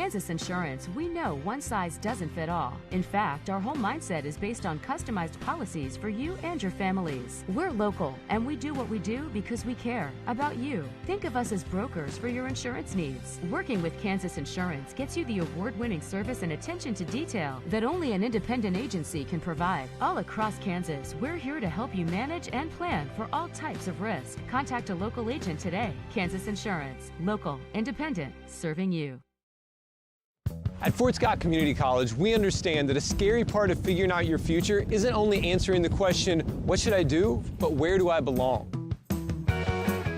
Kansas Insurance, we know one size doesn't fit all. In fact, our whole mindset is based on customized policies for you and your families. We're local, and we do what we do because we care about you. Think of us as brokers for your insurance needs. Working with Kansas Insurance gets you the award-winning service and attention to detail that only an independent agency can provide. All across Kansas, we're here to help you manage and plan for all types of risk. Contact a local agent today. Kansas Insurance. Local, independent, serving you. At Fort Scott Community College, we understand that a scary part of figuring out your future isn't only answering the question, what should I do, but where do I belong?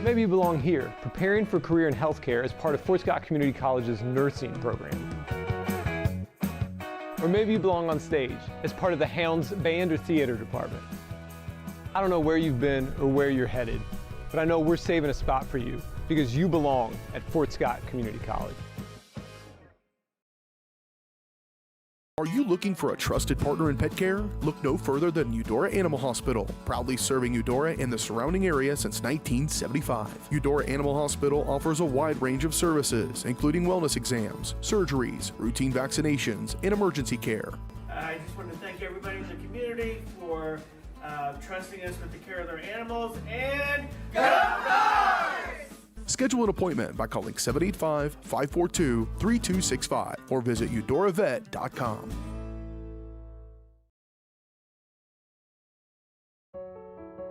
Maybe you belong here, preparing for a career in healthcare as part of Fort Scott Community College's nursing program. Or maybe you belong on stage as part of the Hounds band or theater department. I don't know where you've been or where you're headed, but I know we're saving a spot for you because you belong at Fort Scott Community College. Are you looking for a trusted partner in pet care? Look no further than Eudora Animal Hospital, proudly serving Eudora and the surrounding area since 1975. Eudora Animal Hospital offers a wide range of services, including wellness exams, surgeries, routine vaccinations, and emergency care. I just want to thank everybody in the community for trusting us with the care of their animals, and go Dogs! Schedule an appointment by calling 785-542-3265 or visit eudoravet.com.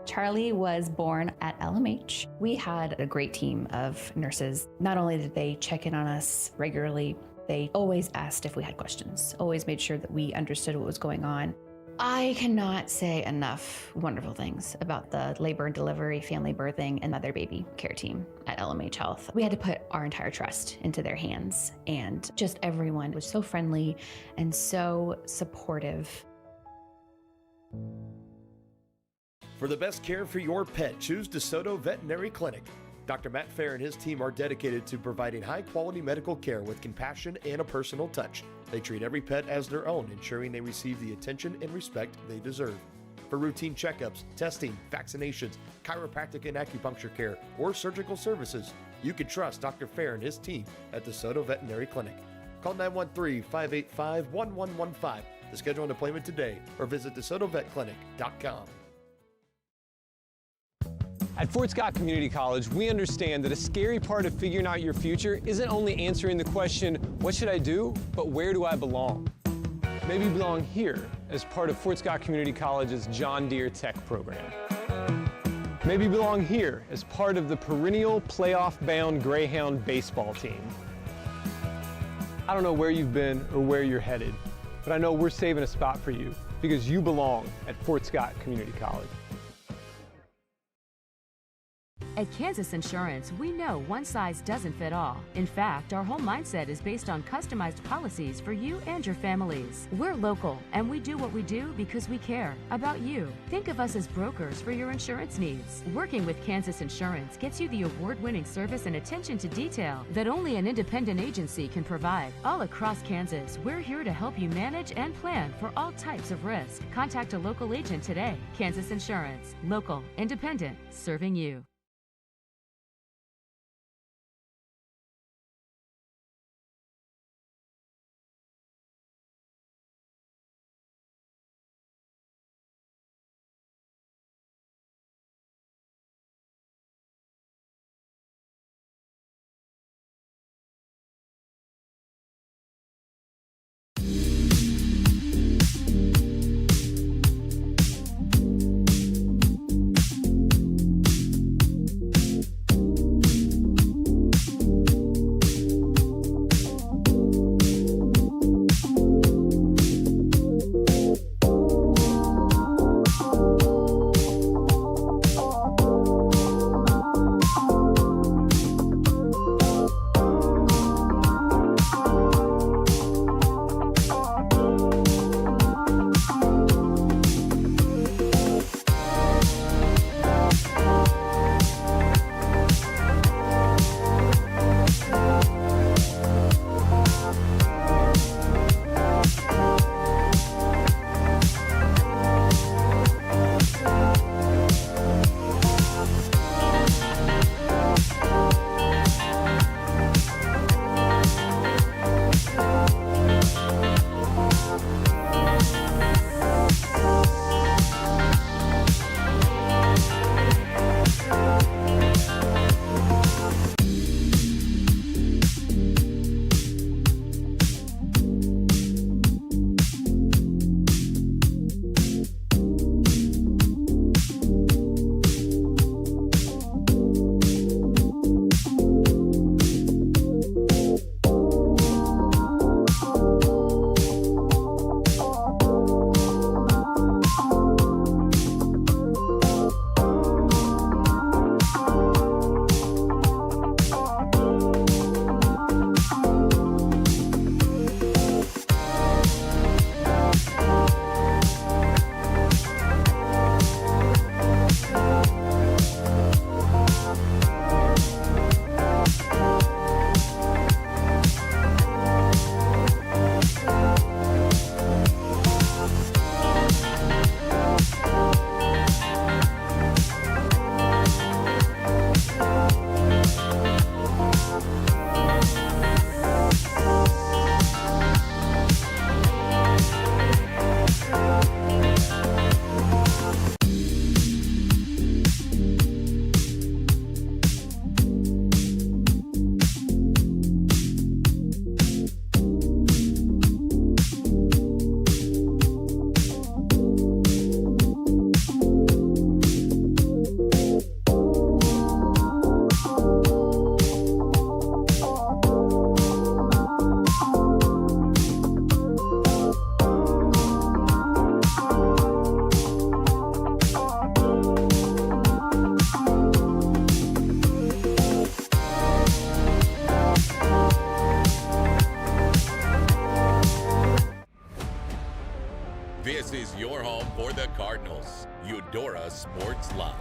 Charlie was born at LMH. We had a great team of nurses. Not only did they check in on us regularly, they always asked if we had questions, always made sure that we understood what was going on. I cannot say enough wonderful things about the labor and delivery, family birthing, and mother baby care team at LMH Health. We had to put our entire trust into their hands, and just everyone was so friendly and so supportive. For the best care for your pet, choose DeSoto Veterinary Clinic. Dr. Matt Fair and his team are dedicated to providing high-quality medical care with compassion and a personal touch. They treat every pet as their own, ensuring they receive the attention and respect they deserve. For routine checkups, testing, vaccinations, chiropractic and acupuncture care, or surgical services, you can trust Dr. Fair and his team at DeSoto Veterinary Clinic. Call 913-585-1115 to schedule an appointment today or visit DeSotoVetClinic.com. At Fort Scott Community College, we understand that a scary part of figuring out your future isn't only answering the question, what should I do, but where do I belong? Maybe you belong here as part of Fort Scott Community College's John Deere Tech program. Maybe you belong here as part of the perennial playoff-bound Greyhound baseball team. I don't know where you've been or where you're headed, but I know we're saving a spot for you because you belong at Fort Scott Community College. At Kansas Insurance, we know one size doesn't fit all. In fact, our whole mindset is based on customized policies for you and your families. We're local, and we do what we do because we care about you. Think of us as brokers for your insurance needs. Working with Kansas Insurance gets you the award-winning service and attention to detail that only an independent agency can provide. All across Kansas, we're here to help you manage and plan for all types of risk. Contact a local agent today. Kansas Insurance. Local, independent, serving you. your home for the Cardinals, Eudora Sports Live.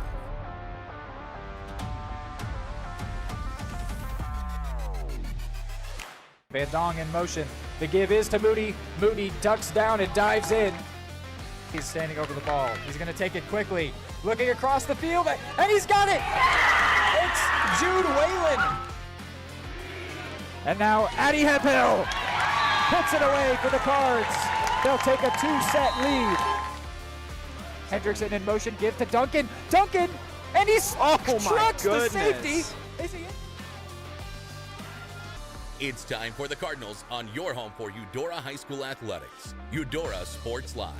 Van Dong in motion. The give is to Moody. Moody ducks down and dives in. He's standing over the ball. He's going to take it quickly. Looking across the field, and he's got it! It's Jude Whalen. And now Addy Hephill puts it away for the Cards. They'll take a 2-set lead. Hendrickson in motion, give to Duncan. Duncan, and he trucks the safety. Is he in? It's time for the Cardinals on your home for Eudora High School Athletics, Eudora Sports Live.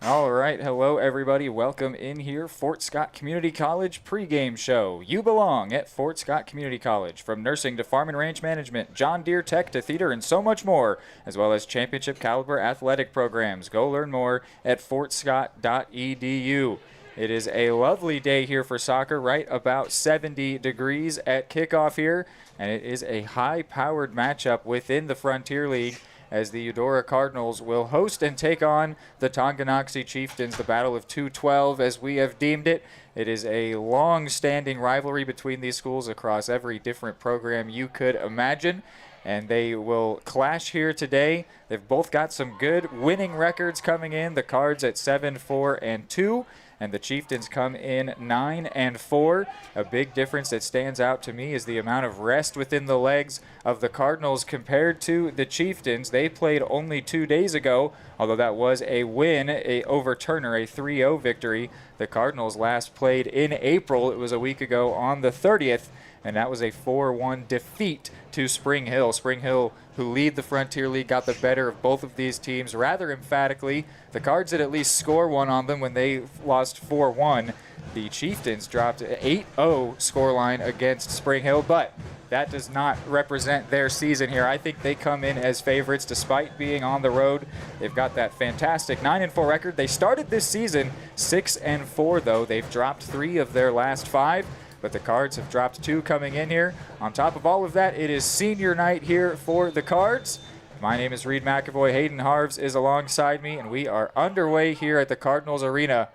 All right, hello everybody. Welcome in here, Fort Scott Community College pregame show. You belong at Fort Scott Community College. From nursing to farm and ranch management, John Deere Tech to theater and so much more, as well as championship caliber athletic programs. Go learn more at fortscott.edu. It is a lovely day here for soccer, right about 70 degrees at kickoff here, and it is a high-powered matchup within the Frontier League as the Eudora Cardinals will host and take on the Tonganoxie Chieftains, the Battle of 212 as we have deemed it. It is a long-standing rivalry between these schools across every different program you could imagine, and they will clash here today. They've both got some good winning records coming in, the Cards at 7-4-2. And the Chieftains come in 9-4. A big difference that stands out to me is the amount of rest within the legs of the Cardinals compared to the Chieftains. They played only 2 days ago, although that was a win, over Turner, a 3-0 victory. The Cardinals last played in April. It was a week ago on the 30th, and that was a 4-1 defeat to Spring Hill. Spring Hill, who lead the Frontier League, got the better of both of these teams rather emphatically. The Cards did at least score one on them when they lost 4-1. The Chieftains dropped an 8-0 scoreline against Spring Hill, but that does not represent their season here. I think they come in as favorites despite being on the road. They've got that fantastic 9-4 record. They started this season 6-4, though. They've dropped 3 of their last 5. But the Cards have dropped 2 coming in here. On top of all of that, it is senior night here for the Cards. My name is Reed McAvoy. Hayden Harves is alongside me, and we are underway here at the Cardinals Arena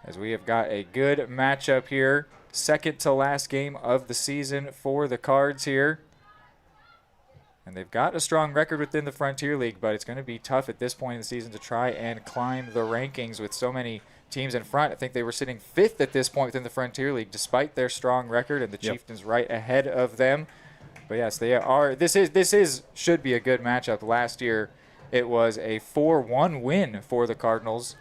as we have got a good matchup here. Second to last game of the season for the Cards here. And they've got a strong record within the Frontier League, but it's going to be tough at this point in the season to try and climb the rankings with so many teams in front. I think they were sitting 5th at this point within the Frontier League, despite their strong record, and the Chieftains right ahead of them. But yes, they are. This should be a good matchup. Last year, it was a 4-1 win for the Cardinals.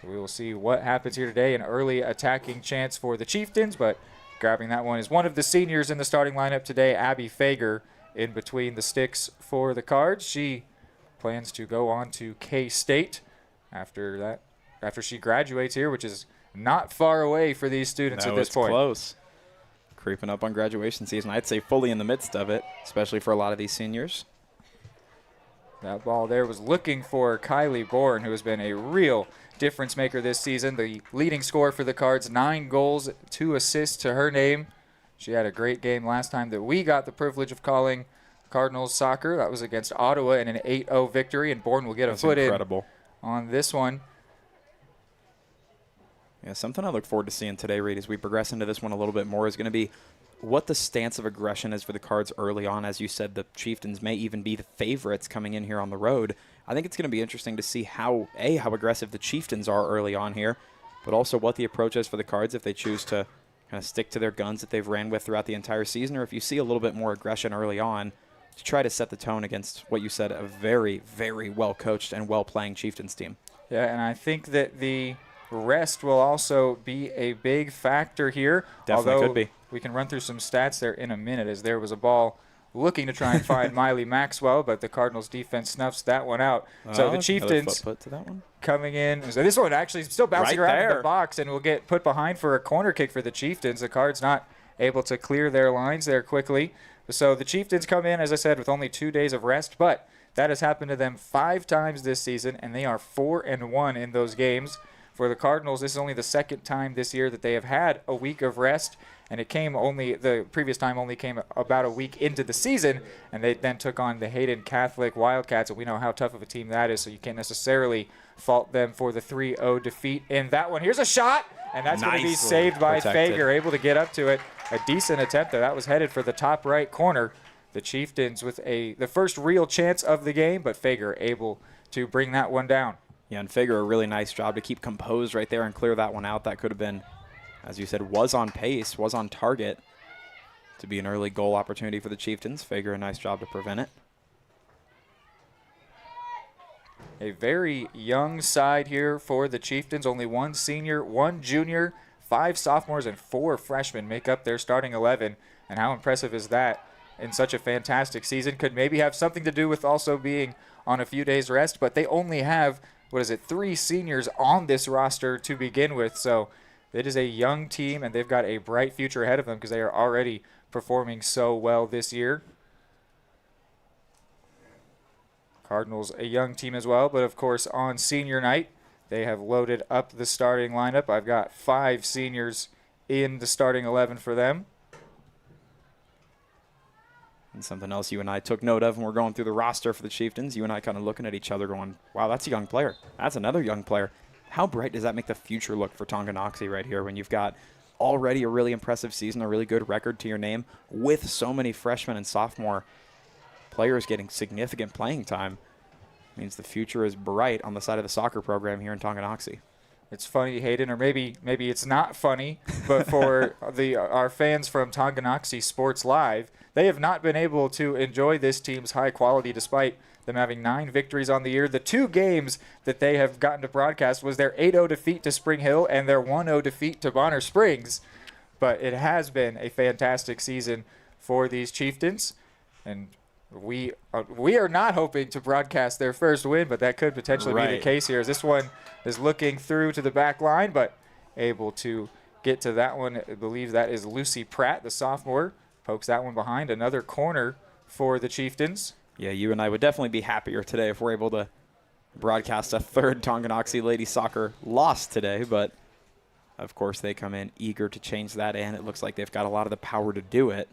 So we will see what happens here today. An early attacking chance for the Chieftains, but grabbing that one is one of the seniors in the starting lineup today, Abby Fager, in between the sticks for the Cards. She plans to go on to K-State after she graduates here, which is not far away for these students at this point. Close. Creeping up on graduation season. I'd say fully in the midst of it, especially for a lot of these seniors. That ball there was looking for Kylie Bourne, who has been a real difference maker this season. The leading scorer for the Cards, 9 goals, 2 assists to her name. She had a great game last time that we got the privilege of calling Cardinals soccer. That was against Ottawa in an 8-0 victory, and Bourne will get a foot in on this one. Yeah, something I look forward to seeing today, Reed, as we progress into this one a little bit more is going to be what the stance of aggression is for the Cards early on. As you said, the Chieftains may even be the favorites coming in here on the road. I think it's going to be interesting to see how aggressive the Chieftains are early on here, but also what the approach is for the Cards if they choose to kind of stick to their guns that they've ran with throughout the entire season, or if you see a little bit more aggression early on to try to set the tone against what you said, a very, very well-coached and well-playing Chieftains team. Yeah, and I think that the rest will also be a big factor here. Definitely could be. We can run through some stats there in a minute, as there was a ball looking to try and find Miley Maxwell, but the Cardinals defense snuffs that one out. So the Chieftains foot to that one. Coming in. So this one actually still bouncing Right around in there. the box and will get put behind for a corner kick for the Chieftains. The Cards not able to clear their lines there quickly. So the Chieftains come in, as I said, with only 2 days of rest, but that has happened to them 5 times this season, and they are 4-1 in those games. for the Cardinals. This is only the second time this year that they have had a week of rest, and the previous time only came about a week into the season, and they then took on the Hayden Catholic Wildcats, and we know how tough of a team that is, so you can't necessarily fault them for the 3-0 defeat in that one. Here's a shot, and that's going to be saved by Fager, able to get up to it. A decent attempt there. That was headed for the top right corner. The Chieftains with the first real chance of the game, but Fager able to bring that one down. Yeah, and Fager, a really nice job to keep composed right there and clear that one out. That could have been, as you said, was on pace, was on target to be an early goal opportunity for the Chieftains. Fager, a nice job to prevent it. A very young side here for the Chieftains. Only one senior, one junior, 5 sophomores, and 4 freshmen make up their starting 11. And how impressive is that in such a fantastic season? Could maybe have something to do with also being on a few days rest, but they only have, 3 seniors on this roster to begin with. So it is a young team, and they've got a bright future ahead of them because they are already performing so well this year. Cardinals, a young team as well, but of course on senior night, they have loaded up the starting lineup. I've got 5 seniors in the starting 11 for them. And something else you and I took note of when we're going through the roster for the Chieftains, you and I kind of looking at each other going, wow, that's a young player. That's another young player. How bright does that make the future look for Tonganoxie right here when you've got already a really impressive season, a really good record to your name, with so many freshmen and sophomore players getting significant playing time? Means the future is bright on the side of the soccer program here in Tonganoxie. It's funny, Hayden, or maybe it's not funny, but for our fans from Tonganoxie Sports Live, they have not been able to enjoy this team's high quality despite them having 9 victories on the year. The 2 games that they have gotten to broadcast was their 8-0 defeat to Spring Hill and their 1-0 defeat to Bonner Springs. But it has been a fantastic season for these Chieftains, and we are not hoping to broadcast their first win, but that could potentially be the case here, as this one is looking through to the back line, but able to get to that one. I believe that is Lucy Pratt, the sophomore. Pokes that one behind. Another corner for the Chieftains. Yeah, you and I would definitely be happier today if we're able to broadcast a 3rd Tonganoxie ladies soccer loss today, but of course they come in eager to change that, and it looks like they've got a lot of the power to do it.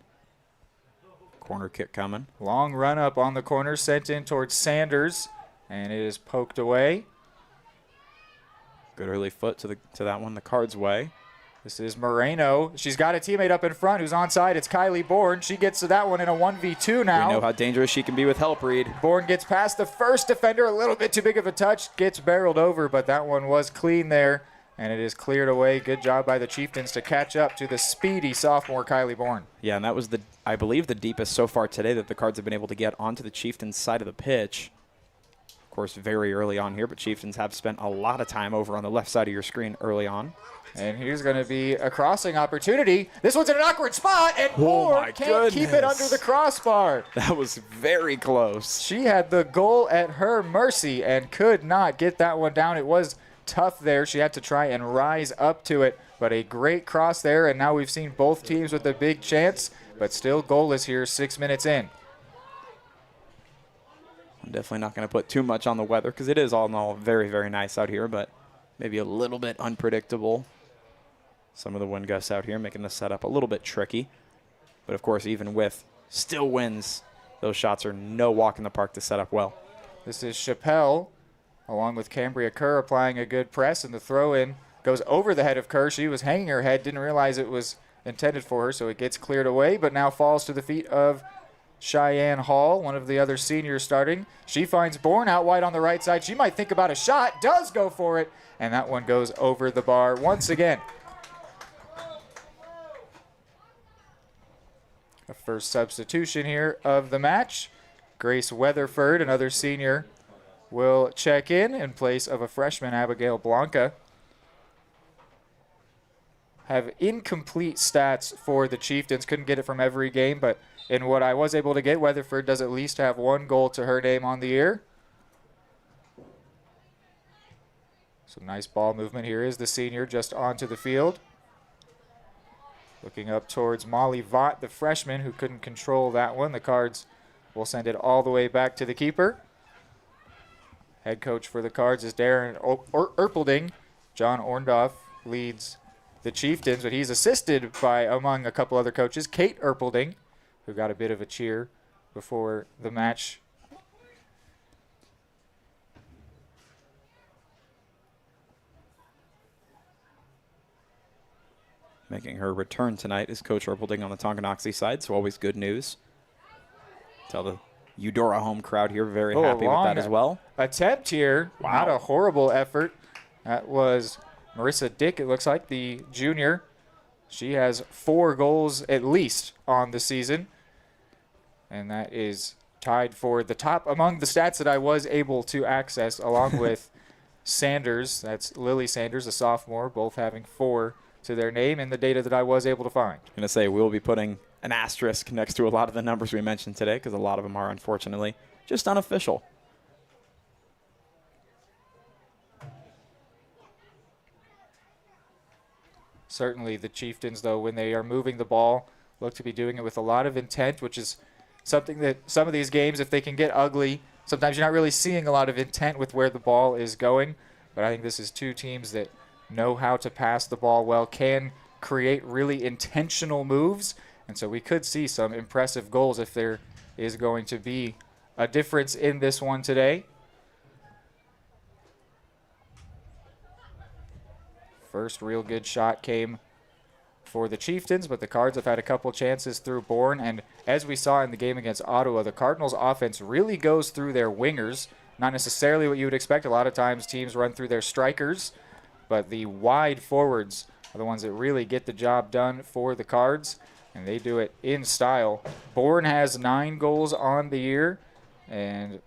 Corner kick coming. Long run up on the corner, sent in towards Sanders, and it is poked away. Good early foot to that one, the Cards' way. This is Moreno. She's got a teammate up in front who's onside. It's Kylie Bourne. She gets to that one in a 1v2 now. We know how dangerous she can be with help, Reed. Bourne gets past the first defender, a little bit too big of a touch, gets barreled over, but that one was clean there, and it is cleared away. Good job by the Chieftains to catch up to the speedy sophomore Kylie Bourne. Yeah, and that was, I believe, the deepest so far today that the Cards have been able to get onto the Chieftains' side of the pitch. Of course, very early on here, but Chieftains have spent a lot of time over on the left side of your screen early on. And here's going to be a crossing opportunity. This one's in an awkward spot, and Bourne can't keep it under the crossbar. That was very close. She had the goal at her mercy and could not get that one down. It was tough there. She had to try and rise up to it, but a great cross there, and now we've seen both teams with a big chance, but still goalless here 6 minutes in. I'm definitely not going to put too much on the weather because it is all in all very, very nice out here, but maybe a little bit unpredictable. Some of the wind gusts out here making the setup a little bit tricky. But, of course, even with still winds, those shots are no walk in the park to set up well. This is Chappelle, along with Cambria Kerr, applying a good press, and the throw-in goes over the head of Kerr. She was hanging her head, didn't realize it was intended for her, so it gets cleared away, but now falls to the feet of Cheyenne Hall, one of the other seniors starting. She finds Bourne out wide on the right side. She might think about a shot, does go for it, and that one goes over the bar once again. A first substitution here of the match. Grace Weatherford, another senior, will check in place of a freshman, Abigail Blanca. Have incomplete stats for the Chieftains. Couldn't get it from every game, but in what I was able to get, Weatherford does at least have 1 goal to her name on the year. Some nice ball movement here is the senior just onto the field. Looking up towards Molly Vaught, the freshman, who couldn't control that one. The Cards will send it all the way back to the keeper. Head coach for the Cards is Darren Erpelding. John Orndorff leads the Chieftains, but he's assisted by, among a couple other coaches, Kate Erpelding, who got a bit of a cheer before the match. Making her return tonight is Coach Erpelding on the Tonganoxie side, so always good news. Tell the Eudora home crowd here very happy with that as well. Attempt here. Wow. Not a horrible effort. That was Marissa Dick, it looks like, the junior. She has 4 goals at least on the season. And that is tied for the top among the stats that I was able to access, along with Sanders. That's Lily Sanders, a sophomore, both having 4 to their name in the data that I was able to find. I'm going to say we'll be putting an asterisk next to a lot of the numbers we mentioned today because a lot of them are, unfortunately, just unofficial. Certainly the Chieftains, though, when they are moving the ball, look to be doing it with a lot of intent, which is something that some of these games, if they can get ugly, sometimes you're not really seeing a lot of intent with where the ball is going. But I think this is 2 teams that know how to pass the ball well, can create really intentional moves. And so we could see some impressive goals if there is going to be a difference in this one today. First real good shot came for the Chieftains, but the Cards have had a couple chances through Bourne. And as we saw in the game against Ottawa, the Cardinals' offense really goes through their wingers. Not necessarily what you would expect. A lot of times teams run through their strikers, but the wide forwards are the ones that really get the job done for the Cards, and they do it in style. Bourne has 9 goals on the year, and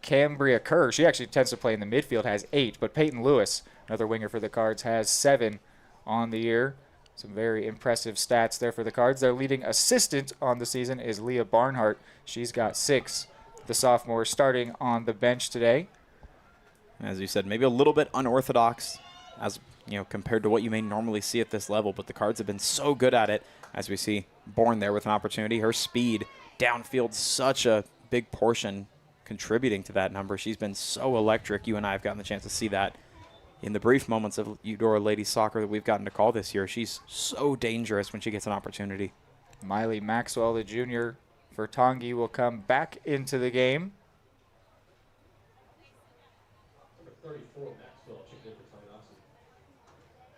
Cambria Kerr, she actually tends to play in the midfield, has 8, but Peyton Lewis, another winger for the Cards, has 7 on the year. Some very impressive stats there for the Cards. Their leading assistant on the season is Leah Barnhart. She's got 6. The sophomore starting on the bench today. As you said, maybe a little bit unorthodox as compared to what you may normally see at this level, but the Cards have been so good at it. As we see Bourne there with an opportunity, her speed downfield, such a big portion contributing to that number. She's been so electric. You and I have gotten the chance to see that in the brief moments of Eudora ladies soccer that we've gotten to call this year. She's so dangerous when she gets an opportunity. Miley Maxwell, the junior for Tongi, will come back into the game.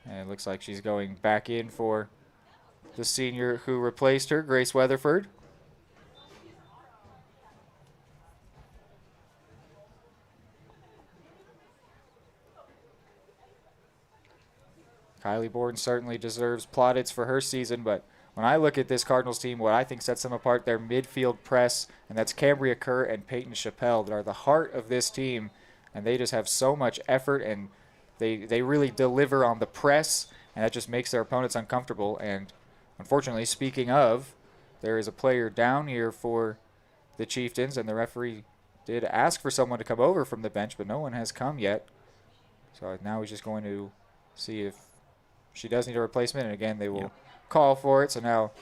And it looks like she's going back in for the senior who replaced her, Grace Weatherford. Kylie Bourne certainly deserves plaudits for her season, but when I look at this Cardinals team, what I think sets them apart, their midfield press, and that's Cambria Kerr and Peyton Chappelle that are the heart of this team, and they just have so much effort, and they really deliver on the press, and that just makes their opponents uncomfortable. And unfortunately, speaking of, there is a player down here for the Chieftains, and the referee did ask for someone to come over from the bench, but no one has come yet. So now he's just going to see if she does need a replacement, and again, they will call for it. So now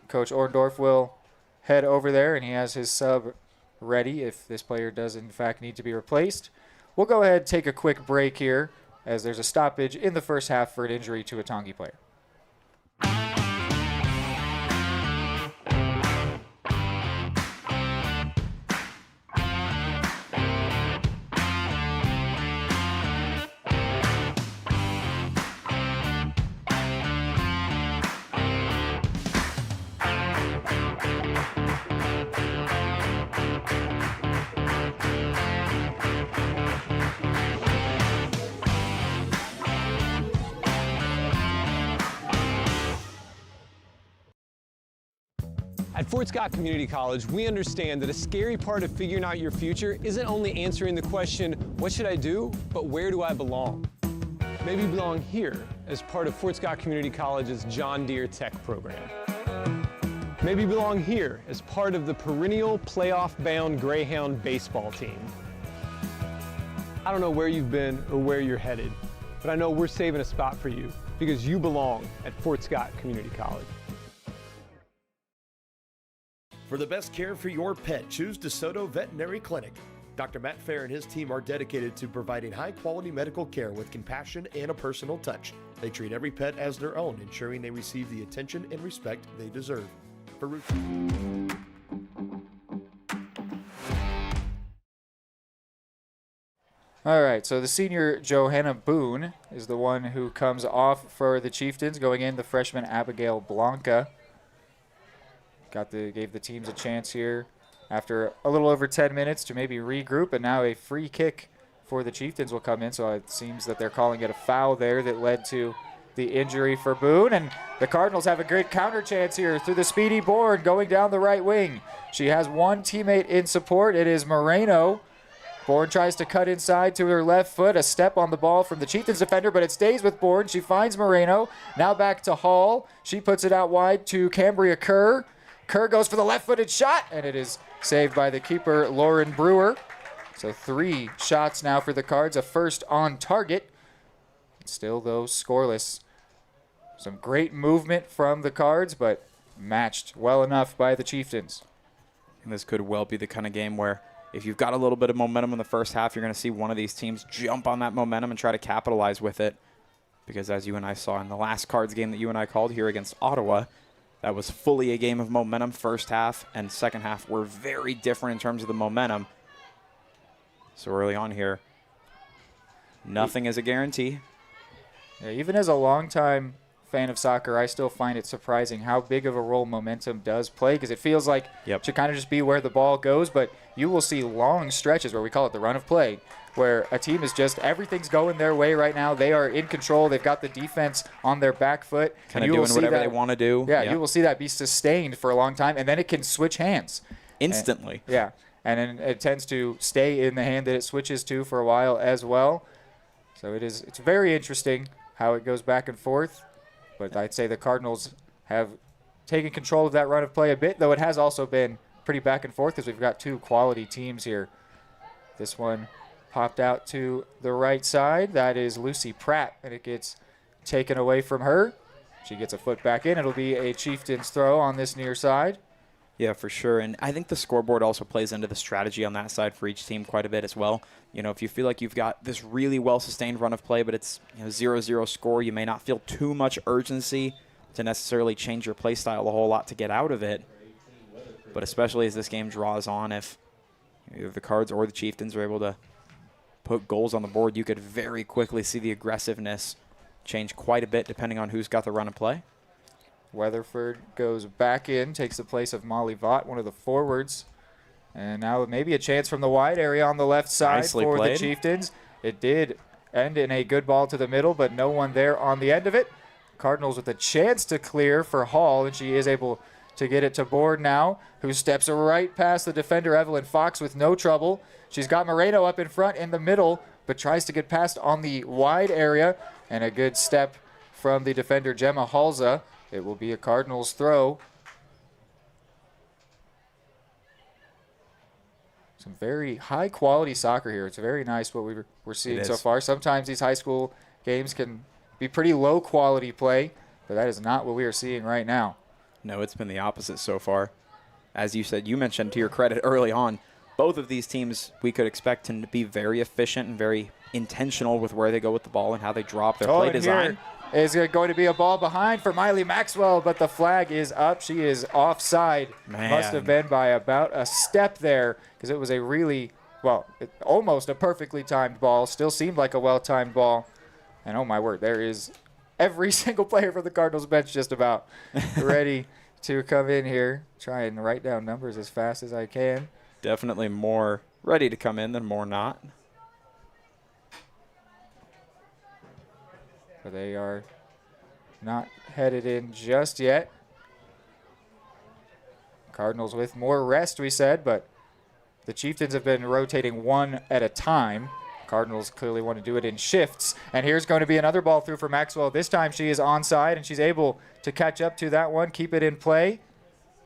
Coach Orndorff will head over there, and he has his sub ready if this player does in fact need to be replaced. We'll go ahead and take a quick break here as there's a stoppage in the first half for an injury to a Tongi player. At Fort Scott Community College, we understand that a scary part of figuring out your future isn't only answering the question, what should I do, but where do I belong? Maybe you belong here as part of Fort Scott Community College's John Deere Tech program. Maybe you belong here as part of the perennial playoff-bound Greyhound baseball team. I don't know where you've been or where you're headed, but I know we're saving a spot for you because you belong at Fort Scott Community College. For the best care for your pet, choose DeSoto Veterinary Clinic. Dr. Matt Fair and his team are dedicated to providing high-quality medical care with compassion and a personal touch. They treat every pet as their own, ensuring they receive the attention and respect they deserve. For All right, so the senior Johanna Boone is the one who comes off for the Chieftains. Going in, the freshman Abigail Blanca. Gave the teams a chance here after a little over 10 minutes to maybe regroup, and now a free kick for the Chieftains will come in, so it seems that they're calling it a foul there that led to the injury for Boone, and the Cardinals have a great counter chance here through the speedy Bourne going down the right wing. She has one teammate in support. It is Moreno. Bourne tries to cut inside to her left foot. A step on the ball from the Chieftains defender, but it stays with Bourne. She finds Moreno. Now back to Hall. She puts it out wide to Cambria Kerr. Kerr goes for the left-footed shot, and it is saved by the keeper, Lauren Brewer. So 3 shots now for the Cards, a first on target. Still, though, scoreless. Some great movement from the Cards, but matched well enough by the Chieftains. And this could well be the kind of game where if you've got a little bit of momentum in the first half, you're going to see one of these teams jump on that momentum and try to capitalize with it. Because as you and I saw in the last Cards game that you and I called here against Ottawa, that was fully a game of momentum. First half and second half were very different in terms of the momentum. So early on here, nothing is a guarantee. Yeah, even as a longtime fan of soccer, I still find it surprising how big of a role momentum does play, because it feels like it should kind of just be where the ball goes, but you will see long stretches where we call it the run of play, where a team is just, everything's going their way right now. They are in control. They've got the defense on their back foot. Kind of doing whatever they want to do. Yeah, you will see that be sustained for a long time, and then it can switch hands. Instantly. And then it tends to stay in the hand that it switches to for a while as well. So it's very interesting how it goes back and forth. But I'd say the Cardinals have taken control of that run of play a bit, though it has also been pretty back and forth because we've got 2 quality teams here. This one popped out to the right side. That is Lucy Pratt, and it gets taken away from her. She gets a foot back in. It'll be a Chieftains throw on this near side. Yeah, for sure. And I think the scoreboard also plays into the strategy on that side for each team quite a bit as well. You know, if you feel like you've got this really well-sustained run of play, but it's 0-0 score, you may not feel too much urgency to necessarily change your play style a whole lot to get out of it. But especially as this game draws on, if either the Cards or the Chieftains are able to put goals on the board, you could very quickly see the aggressiveness change quite a bit depending on who's got the run of play. Weatherford goes back in, takes the place of Molly Vaught, one of the forwards. And now maybe a chance from the wide area on the left side Nicely for played. the Chieftains. It did end in a good ball to the middle, but no one there on the end of it. Cardinals with a chance to clear for Hall, and she is able to get it to Board now, who steps right past the defender, Evelyn Fox, with no trouble. She's got Moreno up in front in the middle, but tries to get past on the wide area, and a good step from the defender, Gemma Halza. It will be a Cardinals throw. Some very high-quality soccer here. It's very nice what we're seeing so far. Sometimes these high school games can be pretty low-quality play, but that is not what we are seeing right now. No, it's been the opposite so far. As you said, you mentioned to your credit early on, both of these teams we could expect to be very efficient and very intentional with where they go with the ball and how they drop their play design. Is going to be a ball behind for Miley Maxwell, but the flag is up. She is offside. Man. Must have been by about a step there, because it was a really, almost a perfectly timed ball. Still seemed like a well-timed ball. And oh my word, there is every single player for the Cardinals bench just about ready to come in here. Try and write down numbers as fast as I can. Definitely more ready to come in than more not. But they are not headed in just yet. Cardinals with more rest, we said, but the Chieftains have been rotating one at a time. Cardinals clearly want to do it in shifts. And here's going to be another ball through for Maxwell. This time she is onside, and she's able to catch up to that one, keep it in play.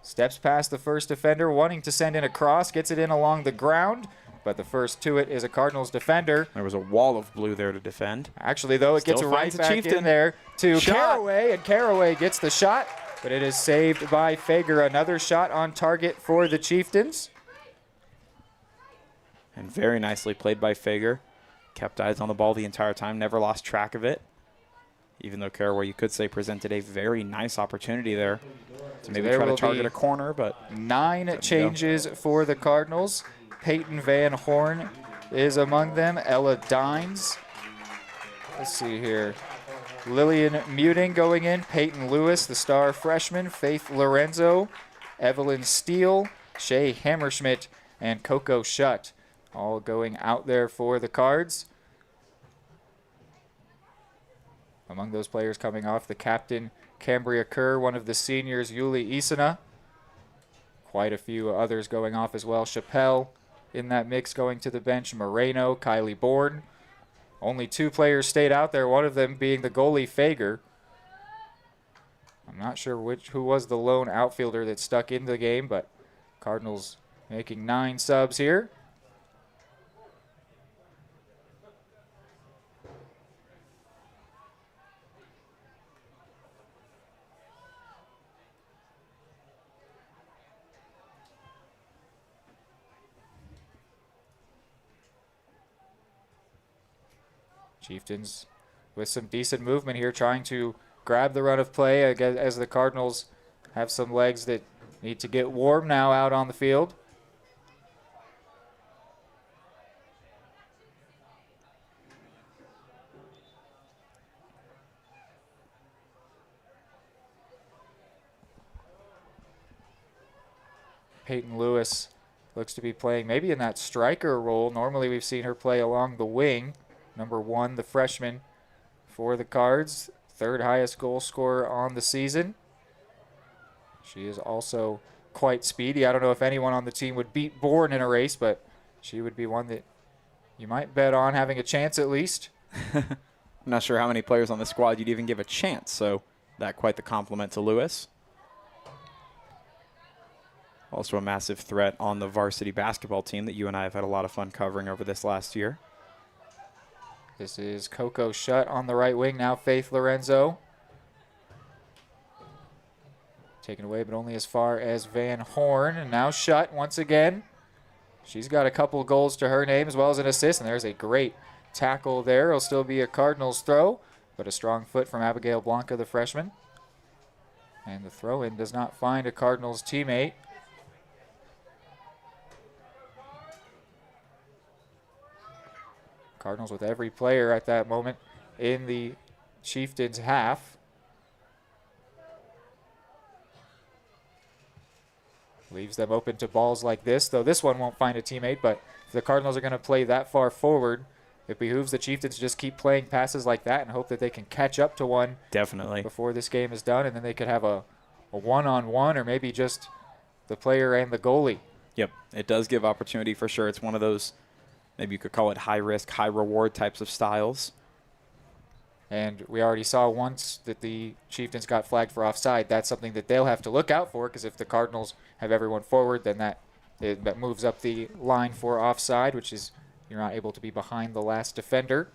Steps past the first defender, wanting to send in a cross, gets it in along the ground. But the first to it is a Cardinals defender. There was a wall of blue there to defend. Actually, though, it gets right back in there to Caraway, and Caraway gets the shot, but it is saved by Fager. Another shot on target for the Chieftains. And very nicely played by Fager. Kept eyes on the ball the entire time, never lost track of it. Even though Caraway, you could say, presented a very nice opportunity there to maybe try to target a corner, but 9 changes for the Cardinals. Peyton Van Horn is among them. Ella Dines. Let's see here. Lillian Muting going in. Peyton Lewis, the star freshman. Faith Lorenzo. Evelyn Steele. Shay Hammerschmidt. And Coco Shutt. All going out there for the Cards. Among those players coming off, the captain, Cambria Kerr, one of the seniors, Yuli Isana. Quite a few others going off as well. Chappelle in that mix going to the bench. Moreno, Kylie Bourne. Only 2 players stayed out there, one of them being the goalie, Fager. I'm not sure who was the lone outfielder that stuck in the game, but Cardinals making 9 subs here. Chieftains with some decent movement here, trying to grab the run of play as the Cardinals have some legs that need to get warm now out on the field. Peyton Lewis looks to be playing maybe in that striker role. Normally we've seen her play along the wing. Number 1, the freshman for the Cards, 3rd highest goal scorer on the season. She is also quite speedy. I don't know if anyone on the team would beat Bourne in a race, but she would be one that you might bet on having a chance at least. I'm not sure how many players on the squad you'd even give a chance, so that quite the compliment to Lewis. Also a massive threat on the varsity basketball team that you and I have had a lot of fun covering over this last year. This is Coco Shutt on the right wing now. Faith Lorenzo. Taken away, but only as far as Van Horn. And now Shutt once again. She's got a couple goals to her name as well as an assist. And there's a great tackle there. It'll still be a Cardinals throw, but a strong foot from Abigail Blanca, the freshman. And the throw-in does not find a Cardinals teammate. Cardinals with every player at that moment in the Chieftains half. Leaves them open to balls like this, though this one won't find a teammate, but if the Cardinals are going to play that far forward, it behooves the Chieftains to just keep playing passes like that and hope that they can catch up to one. Definitely. Before this game is done, and then they could have a one-on-one or maybe just the player and the goalie. Yep, it does give opportunity for sure. It's one of those, maybe you could call it high-risk, high-reward types of styles. And we already saw once that the Chieftains got flagged for offside. That's something that they'll have to look out for, because if the Cardinals have everyone forward, then that moves up the line for offside, which is you're not able to be behind the last defender.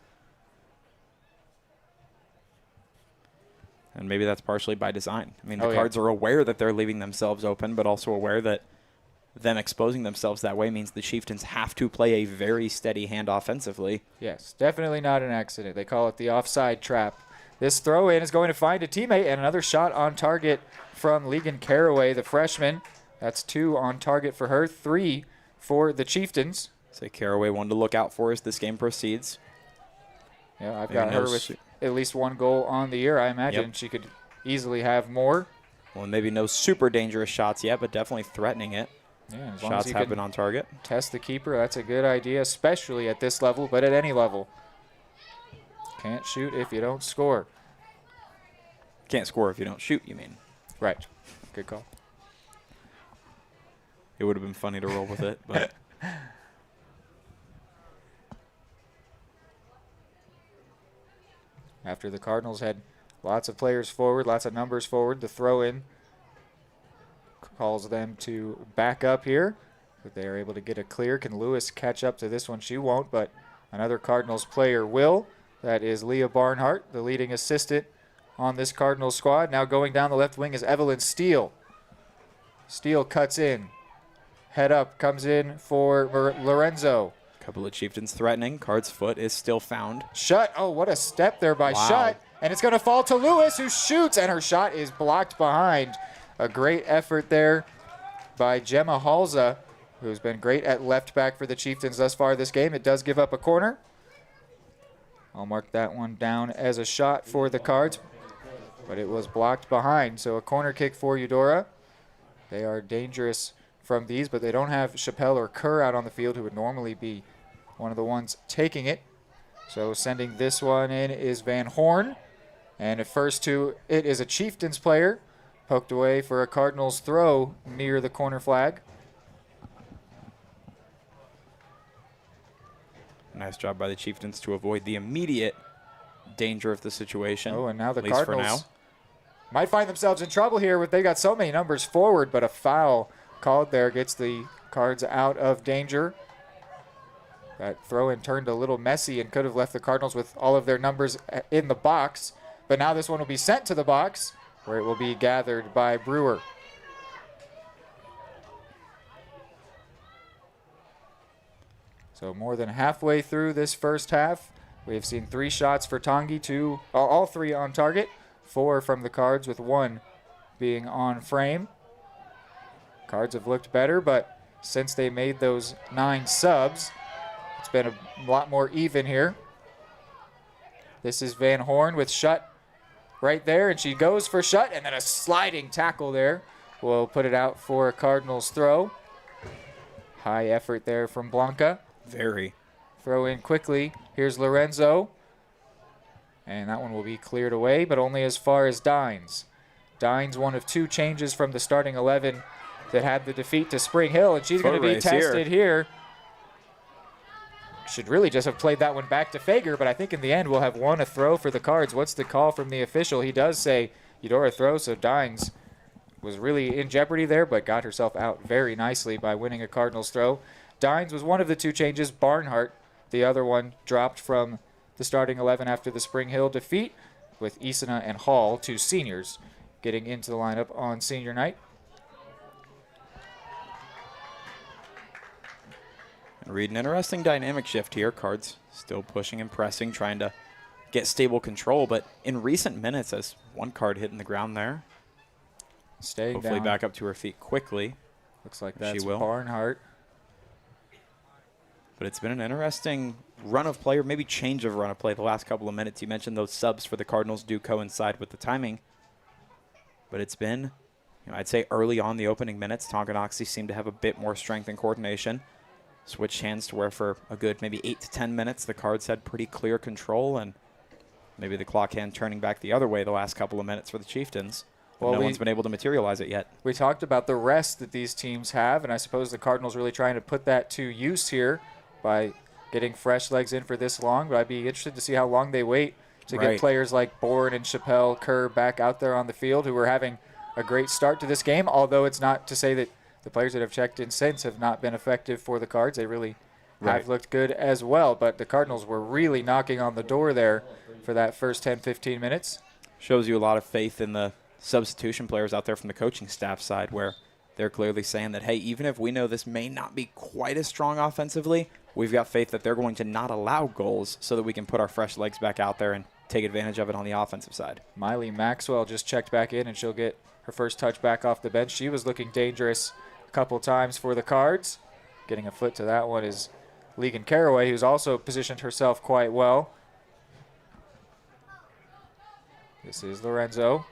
And maybe that's partially by design. I mean, the Cards are aware that they're leaving themselves open, but also aware that them exposing themselves that way means the Chieftains have to play a very steady hand offensively. Yes, definitely not an accident. They call it the offside trap. This throw-in is going to find a teammate, and another shot on target from Legan Caraway, the freshman. That's 2 on target for her, 3 for the Chieftains. So Caraway, one to look out for as this game proceeds. Yeah, I've got her with at least 1 goal on the year. I imagine she could easily have more. Well, maybe no super dangerous shots yet, but definitely threatening it. Yeah, as shots have been on target. Test the keeper. That's a good idea, especially at this level, but at any level. Can't shoot if you don't score. Can't score if you don't shoot, you mean? Right. Good call. It would have been funny to roll with it, but after the Cardinals had lots of players forward, lots of numbers forward, the throw-in calls them to back up here, but they are able to get a clear. Can Lewis catch up to this one? She won't, but another Cardinals player will. That is Leah Barnhart, the leading assistant on this Cardinals squad. Now going down the left wing is Evelyn Steele. Steele cuts in. Head up, comes in for Lorenzo. Couple of Chieftains threatening. Card's foot is still found. Shut. Oh, what a step there by Wow. Shut. And it's going to fall to Lewis, who shoots, and her shot is blocked behind. A great effort there by Gemma Halza, who's been great at left back for the Chieftains thus far this game. It does give up a corner. I'll mark that one down as a shot for the Cards, but it was blocked behind. So a corner kick for Eudora. They are dangerous from these, but they don't have Chappelle or Kerr out on the field, who would normally be one of the ones taking it. So sending this one in is Van Horn. And at first to it is a Chieftains player. Poked away for a Cardinals throw near the corner flag. Nice job by the Chieftains to avoid the immediate danger of the situation. Oh, and now the at least for Cardinals now. might find themselves in trouble here. They got so many numbers forward, but a foul called there gets the Cards out of danger. That throw-in turned a little messy and could have left the Cardinals with all of their numbers in the box. But now this one will be sent to the box, where it will be gathered by Brewer. So more than halfway through this first half, we have seen 3 shots for Tongi, all 3 on target, 4 from the Cards, with 1 being on frame. Cards have looked better, but since they made those 9 subs, it's been a lot more even here. This is Van Horn with Shut right there, and she goes for Shut, and then a sliding tackle there will put it out for a Cardinals throw. High effort there from Blanca. Very. Throw in quickly. Here's Lorenzo. And that one will be cleared away, but only as far as Dines. Dines, one of 2 changes from the starting 11 that had the defeat to Spring Hill, and she's going to be tested here. Should really just have played that one back to Fager, but I think in the end we'll have won a throw for the Cards. What's the call from the official? He does say Eudora throw, so Dines was really in jeopardy there, but got herself out very nicely by winning a Cardinals throw. Dines was one of the 2 changes. Barnhart, the other one, dropped from the starting 11 after the Spring Hill defeat, with Isana and Hall, 2 seniors, getting into the lineup on senior night. And read an interesting dynamic shift here. Cards still pushing and pressing, trying to get stable control, but in recent minutes, as one Card hitting the ground there, staying hopefully down. back up to her feet quickly. Looks like that's She will. Barnhart. But it's been an interesting run of play, or maybe change of run of play the last couple of minutes. You mentioned those subs for the Cardinals do coincide with the timing. But it's been, I'd say early on the opening minutes, Tonganoxie seemed to have a bit more strength and coordination. Switched hands to where for a good maybe 8 to 10 minutes, the Cards had pretty clear control, and maybe the clock hand turning back the other way the last couple of minutes for the Chieftains. Well, no one's been able to materialize it yet. We talked about the rest that these teams have, and I suppose the Cardinals really trying to put that to use here by getting fresh legs in for this long, but I'd be interested to see how long they wait to get players like Bourne and Chappelle, Kerr back out there on the field, who are having a great start to this game, although it's not to say that the players that have checked in since have not been effective for the Cards. They really have looked good as well, but the Cardinals were really knocking on the door there for that first 10-15 minutes. Shows you a lot of faith in the substitution players out there from the coaching staff side, where they're clearly saying that, hey, even if we know this may not be quite as strong offensively, we've got faith that they're going to not allow goals so that we can put our fresh legs back out there and take advantage of it on the offensive side. Miley Maxwell just checked back in, and she'll get her first touch back off the bench. She was looking dangerous a couple times for the Cards. Getting a foot to that one is Legan Caraway, who's also positioned herself quite well. This is Lorenzo.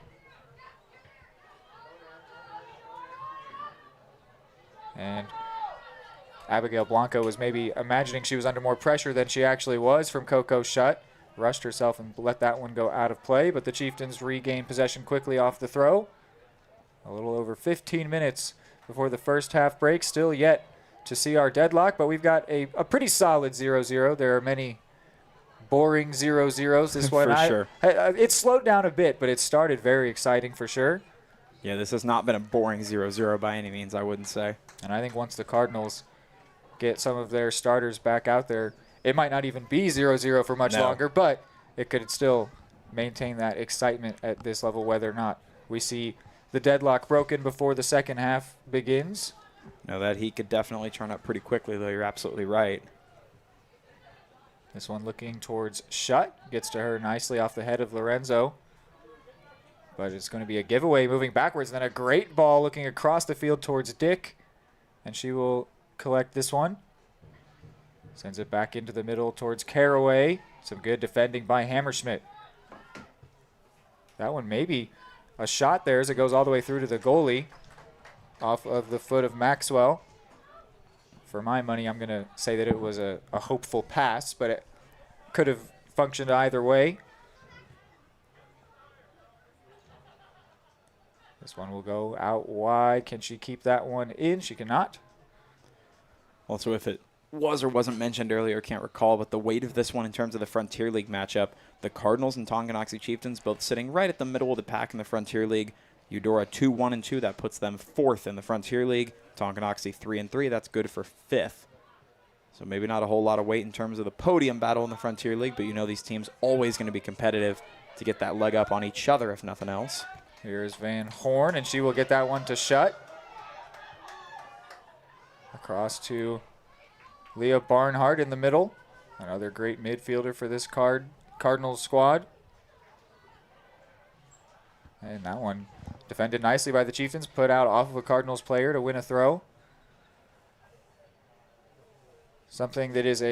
And Abigail Blanco was maybe imagining she was under more pressure than she actually was from Coco Shut. Rushed herself and let that one go out of play, but the Chieftains regained possession quickly off the throw. A little over 15 minutes before the first half break. Still yet to see our deadlock, but we've got a pretty solid 0-0. There are many boring 0-0s. This one, for sure. It slowed down a bit, but it started very exciting for sure. Yeah, this has not been a boring 0-0 by any means, I wouldn't say. And I think once the Cardinals get some of their starters back out there, it might not even be 0-0 for much longer, but it could still maintain that excitement at this level, whether or not we see the deadlock broken before the second half begins. No, that heat could definitely turn up pretty quickly, though. You're absolutely right. This one looking towards Shutt. Gets to her nicely off the head of Lorenzo. But it's going to be a giveaway moving backwards. And then a great ball looking across the field towards Dick. And she will collect this one. Sends it back into the middle towards Caraway. Some good defending by Hammerschmidt. That one maybe a shot there as it goes all the way through to the goalie. Off of the foot of Maxwell. For my money, I'm going to say that it was a hopeful pass, but it could have functioned either way. This one will go out wide. Can she keep that one in? She cannot. Also, if it was or wasn't mentioned earlier, can't recall, but the weight of this one in terms of the Frontier League matchup, the Cardinals and Tonganoxie Chieftains both sitting right at the middle of the pack in the Frontier League. Eudora 2-1-2, that puts them 4th in the Frontier League. Tonganoxie 3-3, that's good for 5th. So maybe not a whole lot of weight in terms of the podium battle in the Frontier League, but you know these teams always going to be competitive to get that leg up on each other, if nothing else. Here's Van Horn, and she will get that one to Shutt. Across to Leah Barnhart in the middle. Another great midfielder for this Cardinals squad. And that one defended nicely by the Chieftains, put out off of a Cardinals player to win a throw. Something that is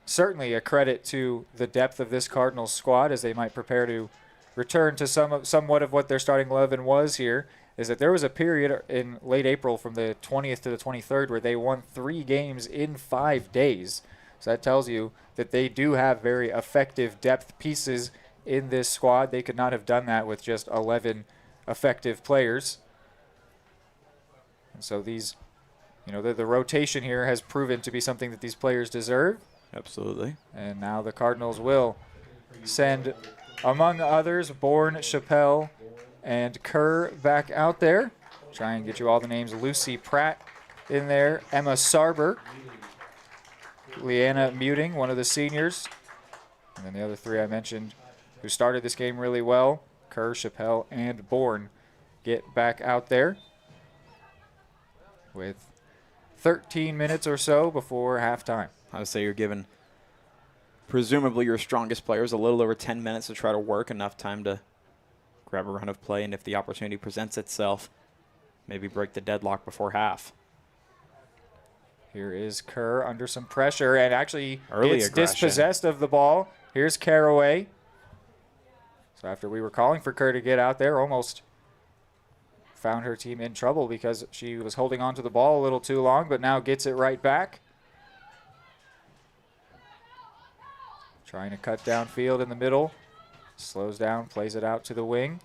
certainly a credit to the depth of this Cardinals squad as they might prepare to return to somewhat of what their starting 11 was here, is that there was a period in late April from the 20th to the 23rd where they won 3 games in 5 days. So that tells you that they do have very effective depth pieces in this squad. They could not have done that with just 11 effective players. And so these, the rotation here has proven to be something that these players deserve. Absolutely. And now the Cardinals will send, among others, Bourne, Chappelle, and Kerr back out there. Try and get you all the names. Lucy Pratt in there. Emma Sarber. Leanna Muting, one of the seniors. And then the other 3 I mentioned who started this game really well. Kerr, Chappelle, and Bourne get back out there with 13 minutes or so before halftime. I would say you're giving presumably your strongest players a little over 10 minutes to try to work, enough time to grab a run of play, and if the opportunity presents itself, maybe break the deadlock before half. Here is Kerr under some pressure and actually Early gets aggression. dispossessed of the ball. Here's Caraway. So after we were calling for Kerr to get out there, almost found her team in trouble because she was holding on to the ball a little too long, but now gets it right back. Trying to cut downfield in the middle. Slows down, plays it out to the wing.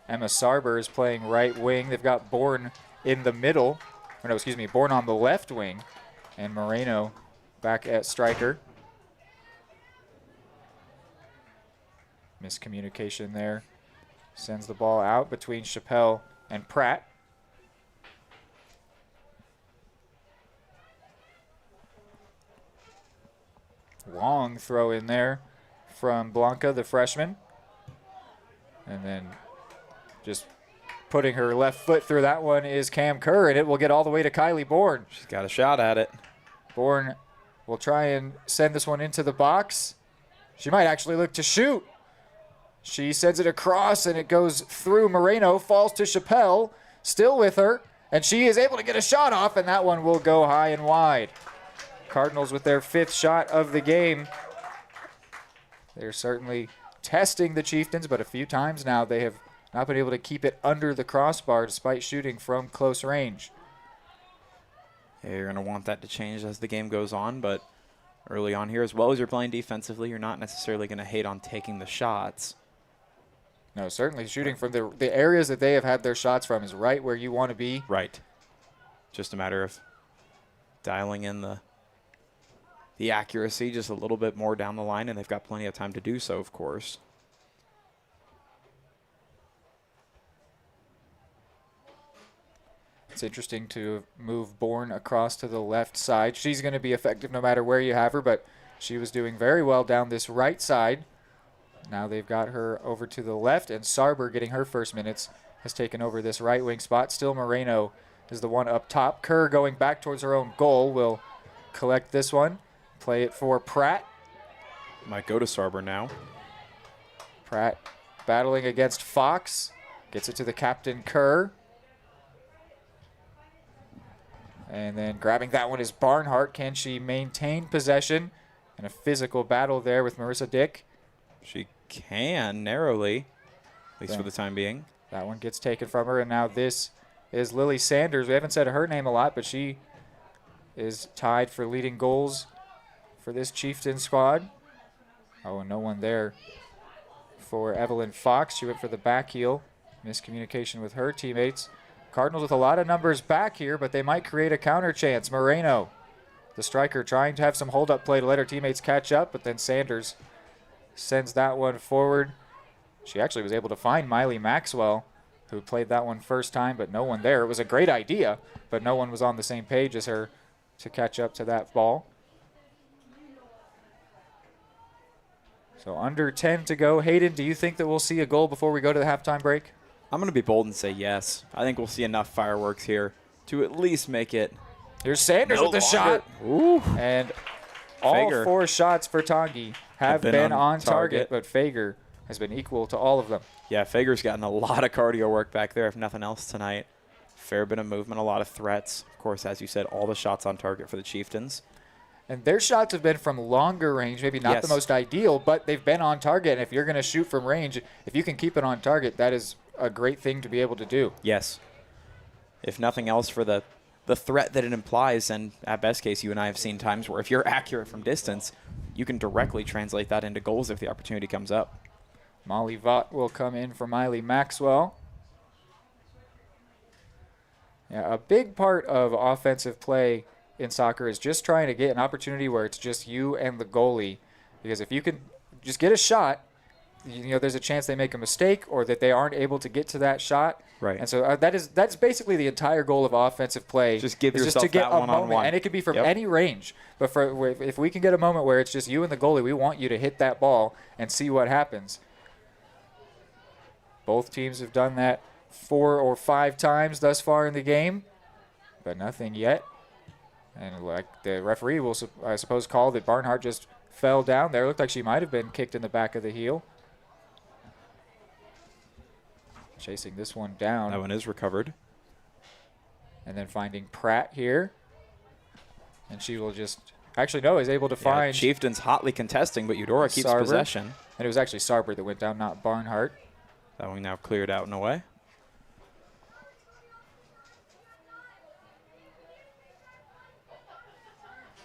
Emma Sarber is playing right wing. They've got Bourne in the middle. Or no, excuse me, Bourne on the left wing. And Moreno back at striker. Miscommunication there. Sends the ball out between Chappelle and Pratt. Long throw in there from Blanca, the freshman. And then just putting her left foot through that one is Cam Kerr, and it will get all the way to Kylie Bourne. She's got a shot at it. Bourne will try and send this one into the box. She might actually look to shoot. She sends it across, and it goes through Moreno, falls to Chappelle, still with her, and she is able to get a shot off, and that one will go high and wide. Cardinals with their 5th shot of the game. They're certainly testing the Chieftains, but a few times now they have not been able to keep it under the crossbar despite shooting from close range. Yeah, you're going to want that to change as the game goes on, but early on here, as well as you're playing defensively, you're not necessarily going to hate on taking the shots. No, certainly shooting from the areas that they have had their shots from is right where you want to be. Right. Just a matter of dialing in the accuracy just a little bit more down the line, and they've got plenty of time to do so, of course. It's interesting to move Bourne across to the left side. She's going to be effective no matter where you have her, but she was doing very well down this right side. Now they've got her over to the left, and Sarber, getting her first minutes, has taken over this right wing spot. Still Moreno is the one up top. Kerr going back towards her own goal will collect this one. play it for Pratt. Might go to Sarber now. Pratt battling against Fox. Gets it to the captain, Kerr. And then grabbing that one is Barnhart. Can she maintain possession? And a physical battle there with Marissa Dick. She can, narrowly, at least for the time being. That one gets taken from her, and now this is Lily Sanders. We haven't said her name a lot, but she is tied for leading goals for this Chieftain squad. Oh, and no one there for Evelyn Fox. She went for the back heel. Miscommunication with her teammates. Cardinals with a lot of numbers back here, but they might create a counter chance. Moreno, the striker, trying to have some hold-up play to let her teammates catch up, but then Sanders sends that one forward. She actually was able to find Miley Maxwell, who played that one first time, but no one there. It was a great idea, but no one was on the same page as her to catch up to that ball. So under 10 to go. Hayden, do you think that we'll see a goal before we go to the halftime break? I'm going to be bold and say yes. I think we'll see enough fireworks here to at least make it. Here's Sanders with the shot. Ooh. And all Fager 4 shots for Tongi have been on target, but Fager has been equal to all of them. Yeah, Fager's gotten a lot of cardio work back there, if nothing else tonight. Fair bit of movement, a lot of threats. Of course, as you said, all the shots on target for the Chieftains. And their shots have been from longer range, maybe not the most ideal, but they've been on target. And if you're going to shoot from range, if you can keep it on target, that is a great thing to be able to do. Yes. If nothing else, for the threat that it implies, and at best case, you and I have seen times where if you're accurate from distance, you can directly translate that into goals if the opportunity comes up. Molly Vaught will come in for Miley Maxwell. Yeah, a big part of offensive play in soccer is just trying to get an opportunity where it's just you and the goalie. Because if you can just get a shot, you know, there's a chance they make a mistake or that they aren't able to get to that shot. Right. And so that's basically the entire goal of offensive play. Just give yourself just to get that a one-on-one. moment, and it could be from any range. But if we can get a moment where it's just you and the goalie, we want you to hit that ball and see what happens. Both teams have done that 4 or 5 times thus far in the game, but nothing yet. And like the referee will, I suppose, call that Barnhart just fell down there. It looked like she might have been kicked in the back of the heel. Chasing this one down. That one is recovered. And then finding Pratt here. And she will just, actually no, is able to find. Chieftains hotly contesting, but Eudora keeps Sarber. possession. And it was actually Sarber that went down, not Barnhart. That one now cleared out and away.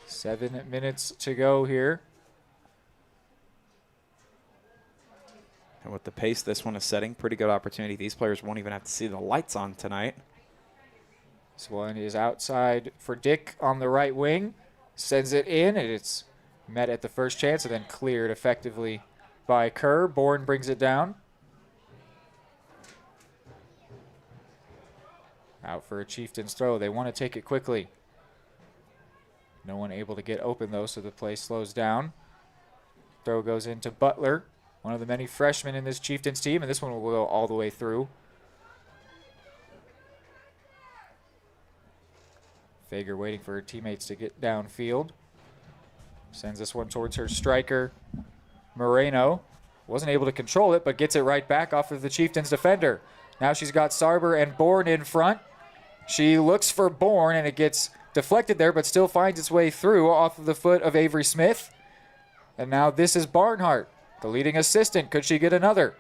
Seven minutes to go here. And with the pace this one is setting, pretty good opportunity. These players won't even have to see the lights on tonight. This one is outside for Dick on the right wing. Sends it in, and it's met at the first chance and then cleared effectively by Kerr. Bourne brings it down. Out for a Chieftains throw. They want to take it quickly. No one able to get open, though, so the play slows down. Throw goes into Butler, one of the many freshmen in this Chieftains team, and this one will go all the way through. Fager waiting for her teammates to get downfield. Sends this one towards her striker, Moreno. Wasn't able to control it, but gets it right back off of the Chieftains defender. Now she's got Sarber and Bourne in front. She looks for Bourne, and it gets deflected there, but still finds its way through off of the foot of Avery Smith. And now this is Barnhart, the leading assistant. Could she get another?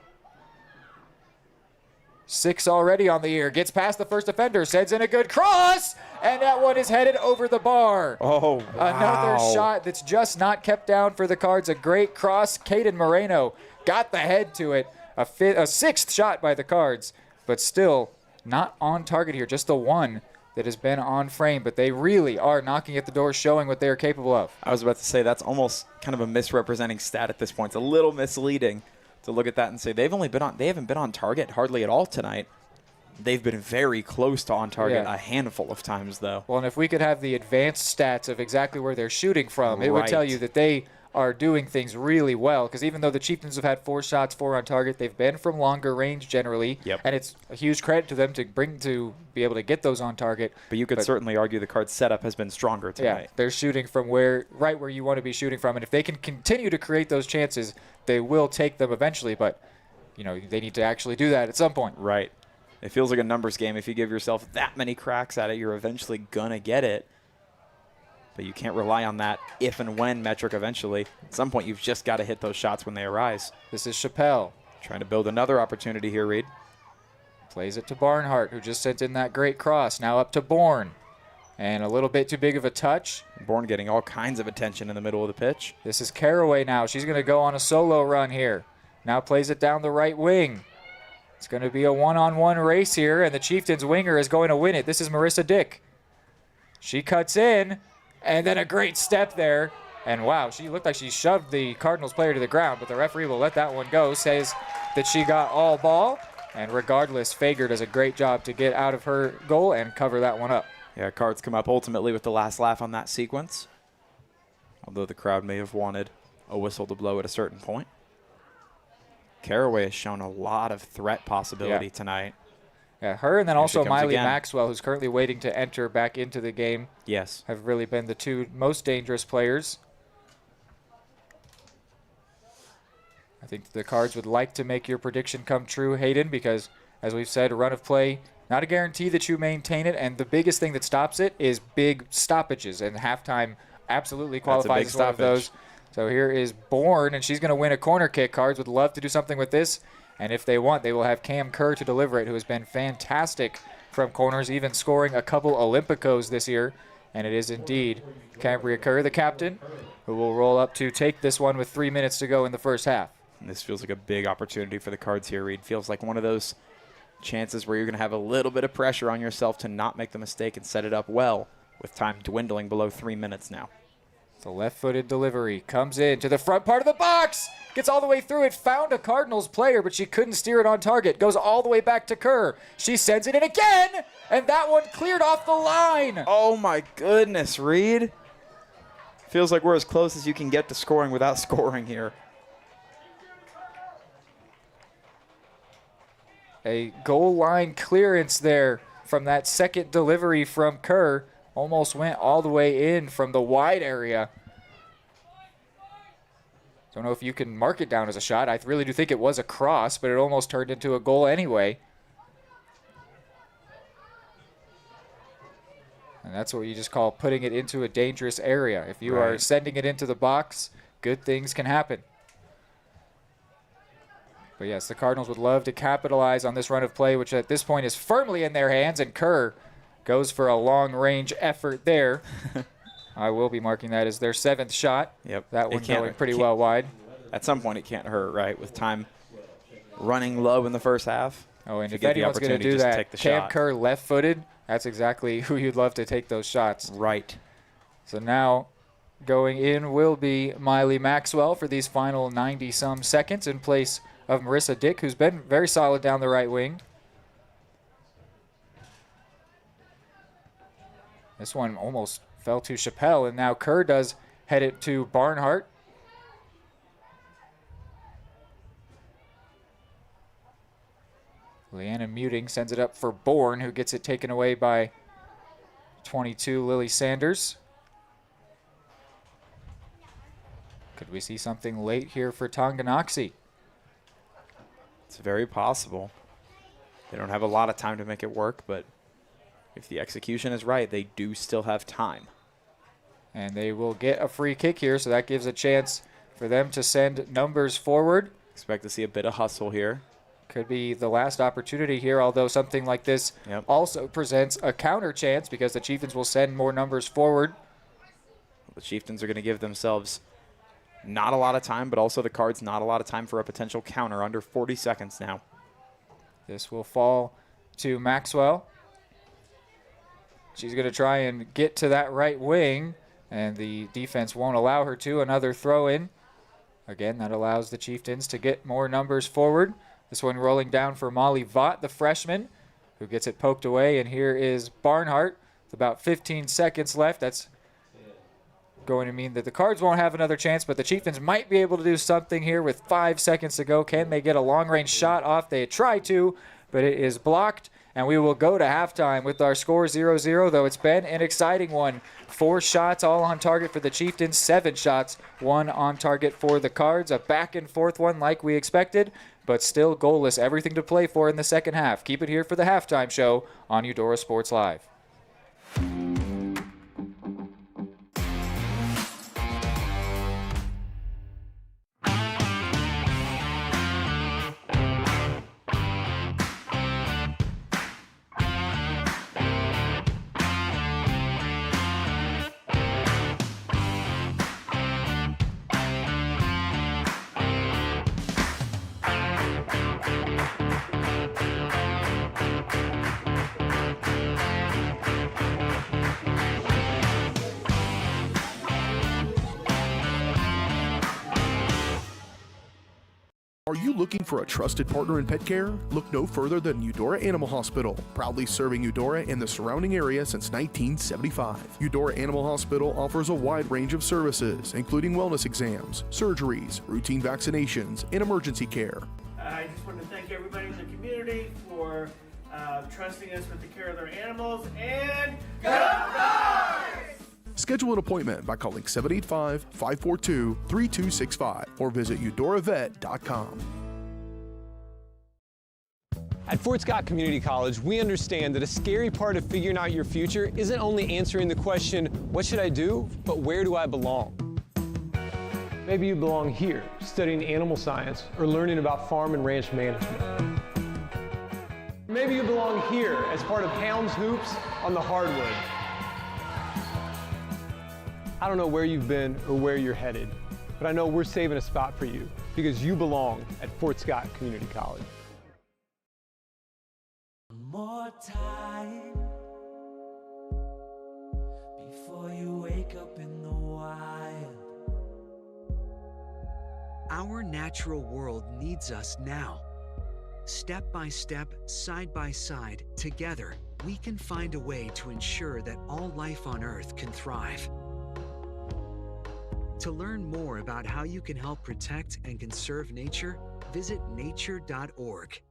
6 already on the year. Gets past the first defender, sends in a good cross, and that one is headed over the bar. Oh, wow. Another shot that's just not kept down for the Cards. A great cross. Caden Moreno got the head to it. A 6th shot by the Cards, but still not on target here. Just the one that has been on frame, but they really are knocking at the door, showing what they are capable of. I was about to say that's almost kind of a misrepresenting stat at this point. It's a little misleading to look at that and say they haven't been on target hardly at all tonight. They've been very close to on target a handful of times, though. Well, and if we could have the advanced stats of exactly where they're shooting from, it would tell you that they are doing things really well, because even though the Chieftains have had 4 shots, 4 on target, they've been from longer range generally. Yep. And it's a huge credit to them to be able to get those on target. But you could certainly argue the Cards' setup has been stronger tonight. Yeah, they're shooting from right where you want to be shooting from, and if they can continue to create those chances, they will take them eventually. But they need to actually do that at some point. Right. It feels like a numbers game. If you give yourself that many cracks at it, you're eventually gonna get it. But you can't rely on that if and when metric eventually. At some point, you've just got to hit those shots when they arise. This is Chappelle. Trying to build another opportunity here, Reed. Plays it to Barnhart, who just sent in that great cross. Now up to Bourne. And a little bit too big of a touch. Bourne getting all kinds of attention in the middle of the pitch. This is Caraway now. She's going to go on a solo run here. Now plays it down the right wing. It's going to be a one-on-one race here, and the Chieftains winger is going to win it. This is Marissa Dick. She cuts in. And then a great step there. And wow, she looked like she shoved the Cardinals player to the ground, but the referee will let that one go, says that she got all ball. And regardless, Fager does a great job to get out of her goal and cover that one up. Yeah, Cards come up ultimately with the last laugh on that sequence. Although the crowd may have wanted a whistle to blow at a certain point. Caraway has shown a lot of threat possibility tonight. Yeah, her and then also Miley again. Maxwell, who's currently waiting to enter back into the game. Yes. Have really been the 2 most dangerous players. I think the Cards would like to make your prediction come true, Hayden, because, as we've said, a run of play, not a guarantee that you maintain it, and the biggest thing that stops it is big stoppages, and halftime absolutely qualifies as one of those. So here is Bourne, and she's going to win a corner kick. Cards would love to do something with this. And if they want, they will have Cam Kerr to deliver it, who has been fantastic from corners, even scoring a couple Olympicos this year. And it is indeed Cambria Kerr, the captain, who will roll up to take this one with 3 minutes to go in the first half. And this feels like a big opportunity for the Cards here, Reed. Feels like one of those chances where you're going to have a little bit of pressure on yourself to not make the mistake and set it up well, with time dwindling below 3 minutes now. The left-footed delivery comes in to the front part of the box. Gets all the way through it. Found a Cardinals player, but she couldn't steer it on target. Goes all the way back to Kerr. She sends it in again, and that one cleared off the line. Oh, my goodness, Reed. Feels like we're as close as you can get to scoring without scoring here. A goal line clearance there from that second delivery from Kerr. Almost went all the way in from the wide area. Don't know if you can mark it down as a shot. I really do think it was a cross, but it almost turned into a goal anyway. And that's what you just call putting it into a dangerous area. If you are sending it into the box, good things can happen. But yes, the Cardinals would love to capitalize on this run of play, which at this point is firmly in their hands, and Kerr goes for a long-range effort there. I will be marking that as their 7th shot. Yep. That one going pretty well wide. At some point, it can't hurt, right? With time running low in the first half. Oh, and if anyone's going to do that, Cam Kerr left-footed, that's exactly who you'd love to take those shots. Right. So now going in will be Miley Maxwell for these final 90-some seconds in place of Marissa Dick, who's been very solid down the right wing. This one almost fell to Chappelle, and now Kerr does head it to Barnhart. Leanna Muting sends it up for Bourne, who gets it taken away by 22, Lily Sanders. Could we see something late here for Tonganoxie? It's very possible. They don't have a lot of time to make it work, but if the execution is right, they do still have time. And they will get a free kick here, so that gives a chance for them to send numbers forward. Expect to see a bit of hustle here. Could be the last opportunity here, although something like this also presents a counter chance because the Chieftains will send more numbers forward. The Chieftains are going to give themselves not a lot of time, but also the Cards not a lot of time for a potential counter. Under 40 seconds now. This will fall to Maxwell. She's going to try and get to that right wing, and the defense won't allow her to. Another throw in. Again, that allows the Chieftains to get more numbers forward. This one rolling down for Molly Vaught, the freshman, who gets it poked away. And here is Barnhart with about 15 seconds left. That's going to mean that the Cards won't have another chance, but the Chieftains might be able to do something here with 5 seconds to go. Can they get a long-range shot off? They try to, but it is blocked, and we will go to halftime with our score 0-0, though it's been an exciting one. 4 shots all on target for the Chieftains, 7 shots, 1 on target for the Cards. A back-and-forth one like we expected, but still goalless. Everything to play for in the second half. Keep it here for the halftime show on Eudora Sports Live. Are you looking for a trusted partner in pet care? Look no further than Eudora Animal Hospital, proudly serving Eudora and the surrounding area since 1975. Eudora Animal Hospital offers a wide range of services, including wellness exams, surgeries, routine vaccinations, and emergency care. I just want to thank everybody in the community for trusting us with the care of their animals, and go Cards! Schedule an appointment by calling 785-542-3265 or visit eudoravet.com. At Fort Scott Community College, we understand that a scary part of figuring out your future isn't only answering the question, what should I do, but where do I belong? Maybe you belong here, studying animal science or learning about farm and ranch management. Maybe you belong here as part of Hounds Hoops on the hardwood. I don't know where you've been or where you're headed, but I know we're saving a spot for you because you belong at Fort Scott Community College. More time before you wake up in the wild. Our natural world needs us now. Step by step, side by side, together, we can find a way to ensure that all life on Earth can thrive. To learn more about how you can help protect and conserve nature, visit nature.org.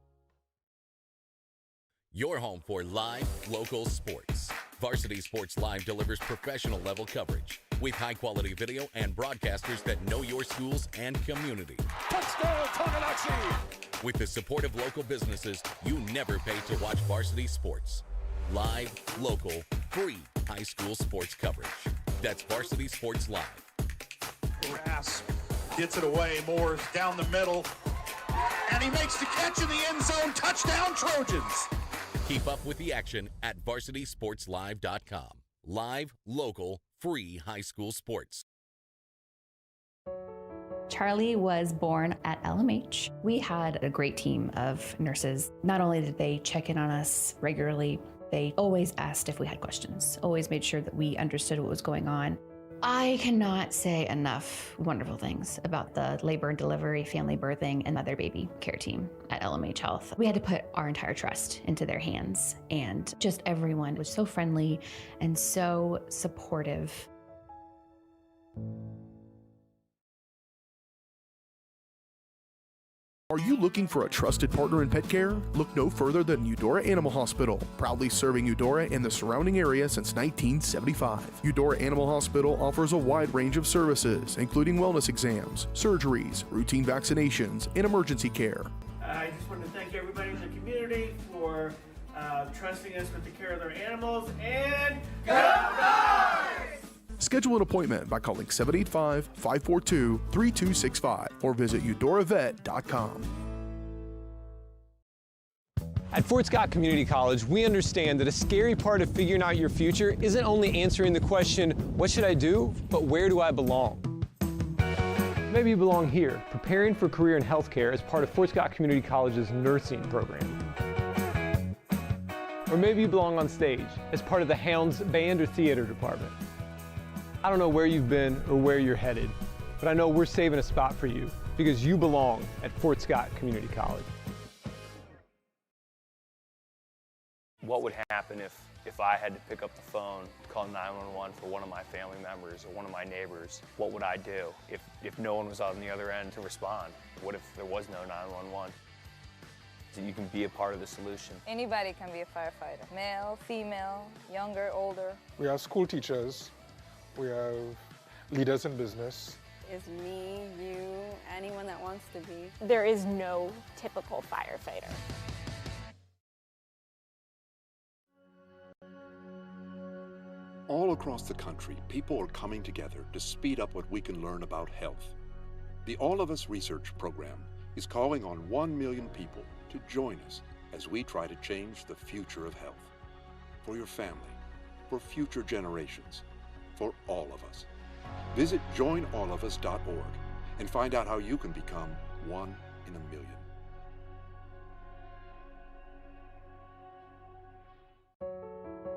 Your home for live, local sports. Varsity Sports Live delivers professional level coverage with high-quality video and broadcasters that know your schools and community. Touchdown, Tonganoxie! With the support of local businesses, you never pay to watch varsity sports. Live, local, free high school sports coverage. That's Varsity Sports Live. Grass gets it away. Moore's down the middle, and he makes the catch in the end zone. Touchdown, Trojans! Keep up with the action at varsitysportslive.com. Live, local, free high school sports. Charlie was born at LMH. We had a great team of nurses. Not only did they check in on us regularly, they always asked if we had questions, always made sure that we understood what was going on. I cannot say enough wonderful things about the labor and delivery, family birthing, and mother baby care team at LMH Health. We had to put our entire trust into their hands, and just everyone was so friendly and so supportive. Are you looking for a trusted partner in pet care? Look no further than Eudora Animal Hospital, proudly serving Eudora and the surrounding area since 1975. Eudora Animal Hospital offers a wide range of services, including wellness exams, surgeries, routine vaccinations, and emergency care. I just want to thank everybody in the community for trusting us with the care of their animals, and go Cards! Schedule an appointment by calling 785-542-3265 or visit eudoravet.com. At Fort Scott Community College, we understand that a scary part of figuring out your future isn't only answering the question, what should I do, but where do I belong? Maybe you belong here, preparing for a career in healthcare as part of Fort Scott Community College's nursing program. Or maybe you belong on stage as part of the Hounds band or theater department. I don't know where you've been or where you're headed, but I know we're saving a spot for you because you belong at Fort Scott Community College. What would happen if If I had to pick up the phone, call 911 for one of my family members or one of my neighbors, what would I do if no one was on the other end to respond? What if there was no 911? You can be a part of the solution. Anybody can be a firefighter. Male, female, younger, older. We have school teachers. We have leaders in business. Is me, you, anyone that wants to be. There is no typical firefighter. All across the country, people are coming together to speed up what we can learn about health. The All of Us Research Program is calling on 1 million people to join us as we try to change the future of health. For your family, for future generations, for all of us. Visit joinallofus.org and find out how you can become one in a million.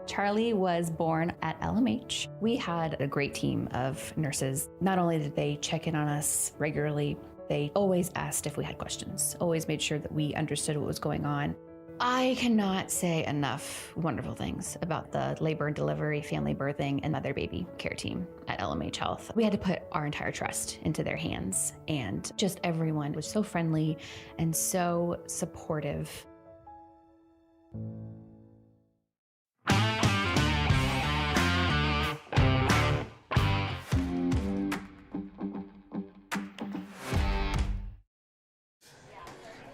Charlie was born at LMH. We had a great team of nurses. Not only did they check in on us regularly, they always asked if we had questions, always made sure that we understood what was going on. I cannot say enough wonderful things about the labor and delivery, family birthing, and mother baby care team at LMH Health. We had to put our entire trust into their hands, and just everyone was so friendly and so supportive.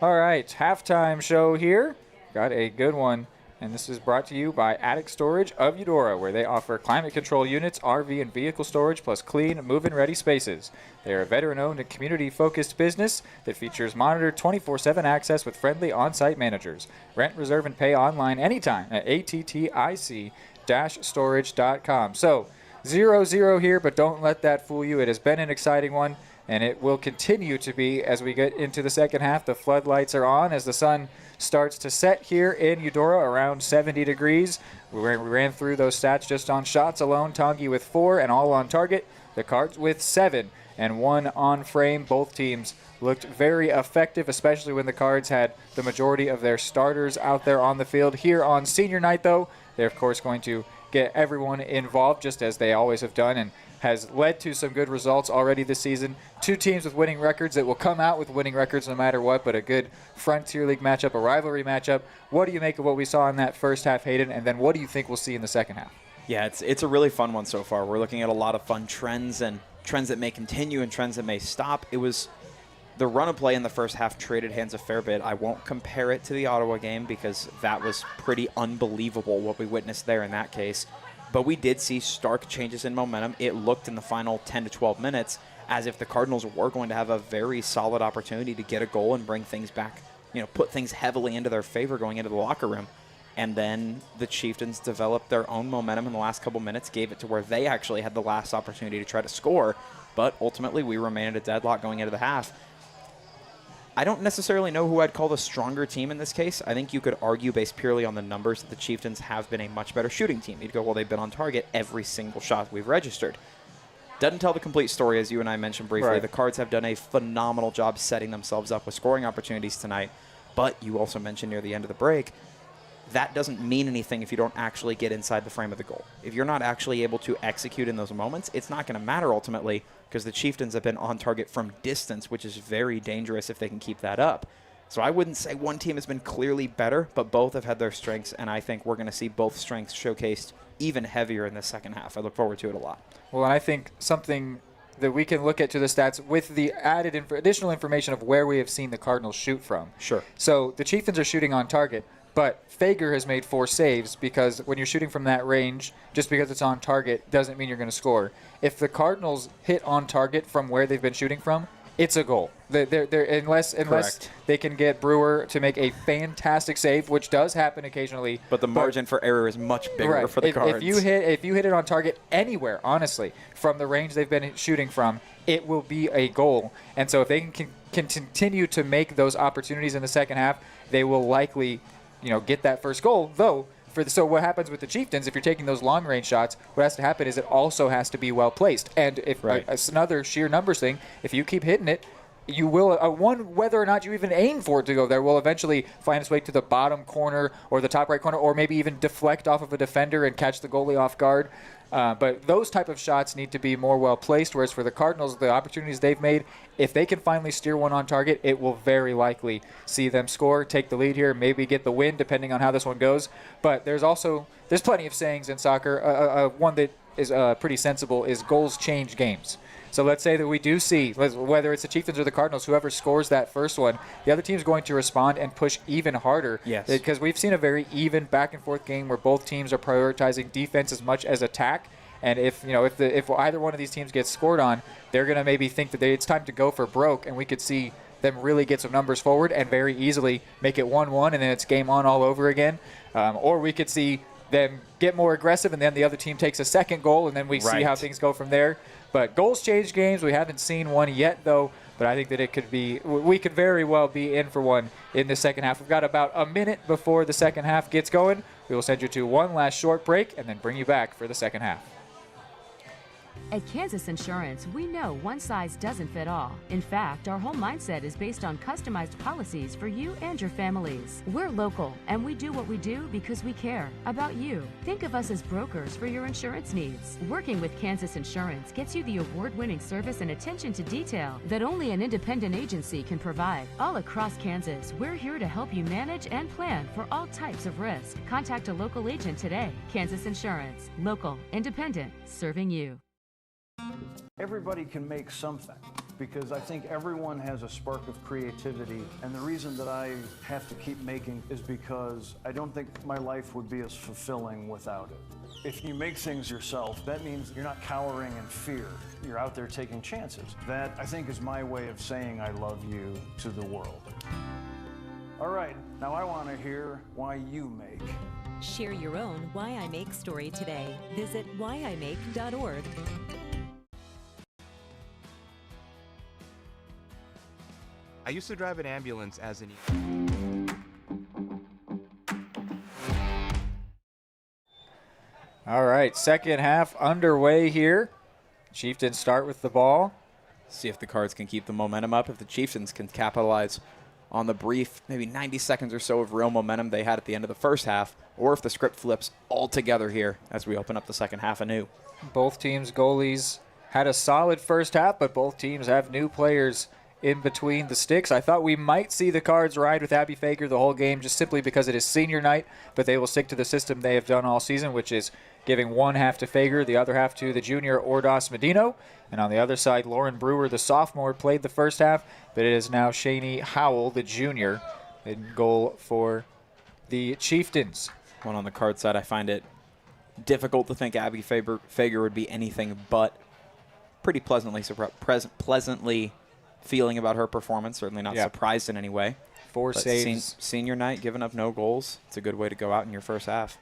All right, halftime show here. Got a good one, and this is brought to you by Attic Storage of Eudora, where they offer climate control units, RV and vehicle storage, plus clean, move-in ready spaces. They are a veteran-owned and community-focused business that features monitored 24/7 access with friendly on-site managers. Rent, reserve, and pay online anytime at attic-storage.com. So, 0-0 here, but don't let that fool you. It has been an exciting one, and it will continue to be as we get into the second half. The floodlights are on as the sun starts to set here in Eudora, around 70 degrees. We ran through those stats just on shots alone. Tongi with 4 and all on target. The Cards with 7 and 1 on frame. Both teams looked very effective, especially when the Cards had the majority of their starters out there on the field. Here on senior night, though, they're of course going to get everyone involved, just as they always have done, and has led to some good results already this season. Two teams with winning records that will come out with winning records no matter what, but a good Frontier League matchup, a rivalry matchup. What do you make of what we saw in that first half, Hayden, and then what do you think we'll see in the second half? Yeah, it's a really fun one so far. We're looking at a lot of fun trends, and trends that may continue and trends that may stop. It was the run of play in the first half traded hands a fair bit. I won't compare it to the Ottawa game because that was pretty unbelievable what we witnessed there in that case. But we did see stark changes in momentum. It looked in the final 10 to 12 minutes as if the Cardinals were going to have a very solid opportunity to get a goal and bring things back, put things heavily into their favor going into the locker room. And then the Chieftains developed their own momentum in the last couple minutes, gave it to where they actually had the last opportunity to try to score. But ultimately, we remained at a deadlock going into the half. I don't necessarily know who I'd call the stronger team in this case. I think you could argue based purely on the numbers that the Chieftains have been a much better shooting team. You'd go, well, they've been on target every single shot we've registered. Doesn't tell the complete story, as you and I mentioned briefly. Right. The Cards have done a phenomenal job setting themselves up with scoring opportunities tonight. But you also mentioned near the end of the break, that doesn't mean anything if you don't actually get inside the frame of the goal. If you're not actually able to execute in those moments, it's not going to matter ultimately, because the Chieftains have been on target from distance, which is very dangerous if they can keep that up. So I wouldn't say one team has been clearly better, but both have had their strengths, and I think we're going to see both strengths showcased even heavier in the second half. I look forward to it a lot. Well, and I think something that we can look at to the stats with the added additional information of where we have seen the Cardinals shoot from. Sure. So the Chieftains are shooting on target, but Fager has made 4 saves, because when you're shooting from that range, just because it's on target doesn't mean you're going to score. If the Cardinals hit on target from where they've been shooting from, it's a goal. Unless they can get Brewer to make a fantastic save, which does happen occasionally. But the margin for error is much bigger for the Cards. If you hit it on target anywhere, honestly, from the range they've been shooting from, it will be a goal. And so if they can continue to make those opportunities in the second half, they will likely get that first goal. Though, so what happens with the Chieftains, if you're taking those long-range shots, what has to happen is it also has to be well-placed. And if it's another sheer numbers thing, if you keep hitting it, you will, whether or not you even aim for it to go there, will eventually find its way to the bottom corner or the top right corner, or maybe even deflect off of a defender and catch the goalie off guard. But those type of shots need to be more well placed, whereas for the Cardinals, the opportunities they've made, if they can finally steer one on target, it will very likely see them score, take the lead here, maybe get the win depending on how this one goes. But there's plenty of sayings in soccer. One that is pretty sensible is goals change games. So let's say that we do see, whether it's the Chieftains or the Cardinals, whoever scores that first one, the other team's going to respond and push even harder. Yes. Because we've seen a very even back-and-forth game where both teams are prioritizing defense as much as attack. And if either one of these teams gets scored on, they're going to maybe think that it's time to go for broke, and we could see them really get some numbers forward and very easily make it 1-1, and then it's game on all over again. Or we could see them get more aggressive, and then the other team takes a second goal, and then we see how things go from there. But goals change games. We haven't seen one yet, though. But I think that we could very well be in for one in the second half. We've got about a minute before the second half gets going. We will send you to one last short break and then bring you back for the second half. At Kansas Insurance, we know one size doesn't fit all. In fact, our whole mindset is based on customized policies for you and your families. We're local, and we do what we do because we care about you. Think of us as brokers for your insurance needs. Working with Kansas Insurance gets you the award-winning service and attention to detail that only an independent agency can provide. All across Kansas, we're here to help you manage and plan for all types of risk. Contact a local agent today. Kansas Insurance. Local, independent, serving you. Everybody can make something, because I think everyone has a spark of creativity, and the reason that I have to keep making is because I don't think my life would be as fulfilling without it. If you make things yourself, that means you're not cowering in fear. You're out there taking chances. That, I think, is my way of saying I love you to the world. All right, now I want to hear why you make. Share your own Why I Make story today. Visit whyimake.org. I used to drive an ambulance as an... All right, second half underway here. Chieftains start with the ball. See if the Cards can keep the momentum up, if the Chieftains can capitalize on the brief, maybe 90 seconds or so of real momentum they had at the end of the first half, or if the script flips altogether here as we open up the second half anew. Both teams' goalies had a solid first half, but both teams have new players in between the sticks. I thought we might see the Cards ride with Abby Fager the whole game just simply because it is senior night, but they will stick to the system they have done all season, which is giving one half to Fager, the other half to the junior Ordas Medino. And on the other side, Lauren Brewer, the sophomore, played the first half, but it is now Shani Howell, the junior, in goal for the Chieftains. One on the Card side, I find it difficult to think Abby Fager would be anything but pretty pleasantly feeling about her performance, certainly not surprised in any way. 4 saves. Senior night, giving up no goals. It's a good way to go out in your first half.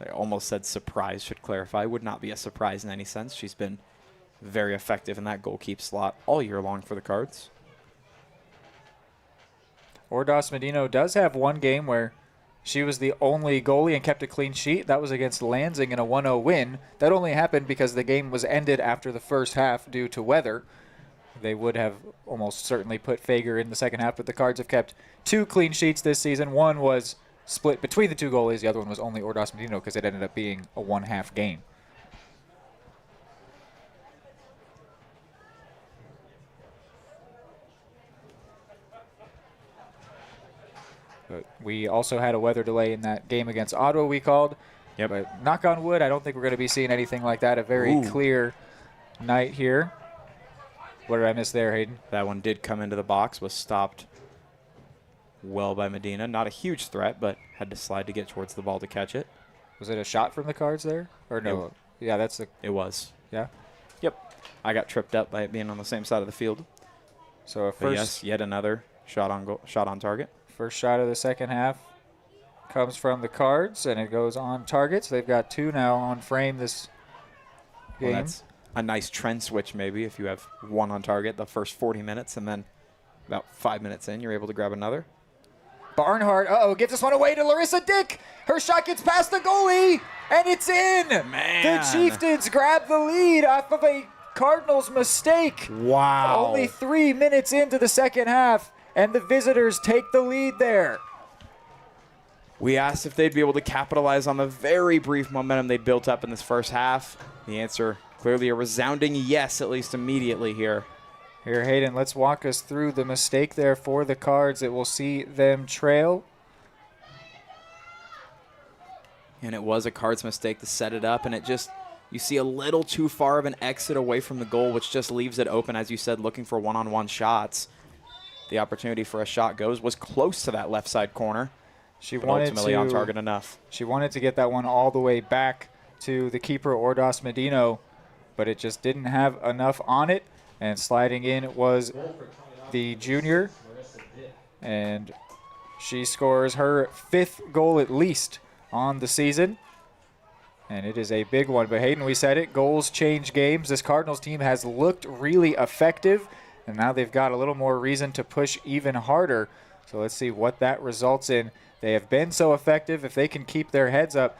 I almost said surprise, should clarify. Would not be a surprise in any sense. She's been very effective in that goalkeep slot all year long for the Cards. Ordas Medino does have one game where she was the only goalie and kept a clean sheet. That was against Lansing in a 1-0 win. That only happened because the game was ended after the first half due to weather. They would have almost certainly put Fager in the second half, but the Cards have kept 2 clean sheets this season. One was split between the 2 goalies. The other one was only Ordas Medino because it ended up being a 1-half game. But we also had a weather delay in that game against Ottawa we called. Yep. But knock on wood, I don't think we're going to be seeing anything like that. A very clear night here. What did I miss there, Hayden? That one did come into the box, was stopped well by Medina. Not a huge threat, but had to slide to get towards the ball to catch it. Was it a shot from the Cards there? Or no? Yeah, that's the... It was. Yeah? Yep. I got tripped up by it being on the same side of the field. So a but first... yes, yet another shot on target. First shot of the second half comes from the Cards, and it goes on target. So they've got 2 now on frame this game. Well, that's a nice trend switch maybe if you have 1 on target the first 40 minutes, and then about 5 minutes in, you're able to grab another. Barnhart, gives this one away to Larissa Dick. Her shot gets past the goalie, and it's in. Man. The Chieftains grab the lead off of a Cardinals mistake. Wow. Only 3 minutes into the second half, and the visitors take the lead there. We asked if they'd be able to capitalize on the very brief momentum they'd built up in this first half. The answer, clearly a resounding yes, at least immediately here. Here, Hayden, let's walk us through the mistake there for the Cards. It will see them trail. And it was a Cards mistake to set it up, and it just, you see a little too far of an exit away from the goal, which just leaves it open, as you said, looking for one-on-one shots. The opportunity for a shot was close to that left side corner. She but wanted ultimately on target enough. She wanted to get that one all the way back to the keeper, Ordos Medino, but it just didn't have enough on it. And sliding in was the junior, and she scores her 5th goal at least on the season. And it is a big one. But Hayden, we said it, goals change games. This Cardinals team has looked really effective, and now they've got a little more reason to push even harder. So let's see what that results in. They have been so effective. If they can keep their heads up,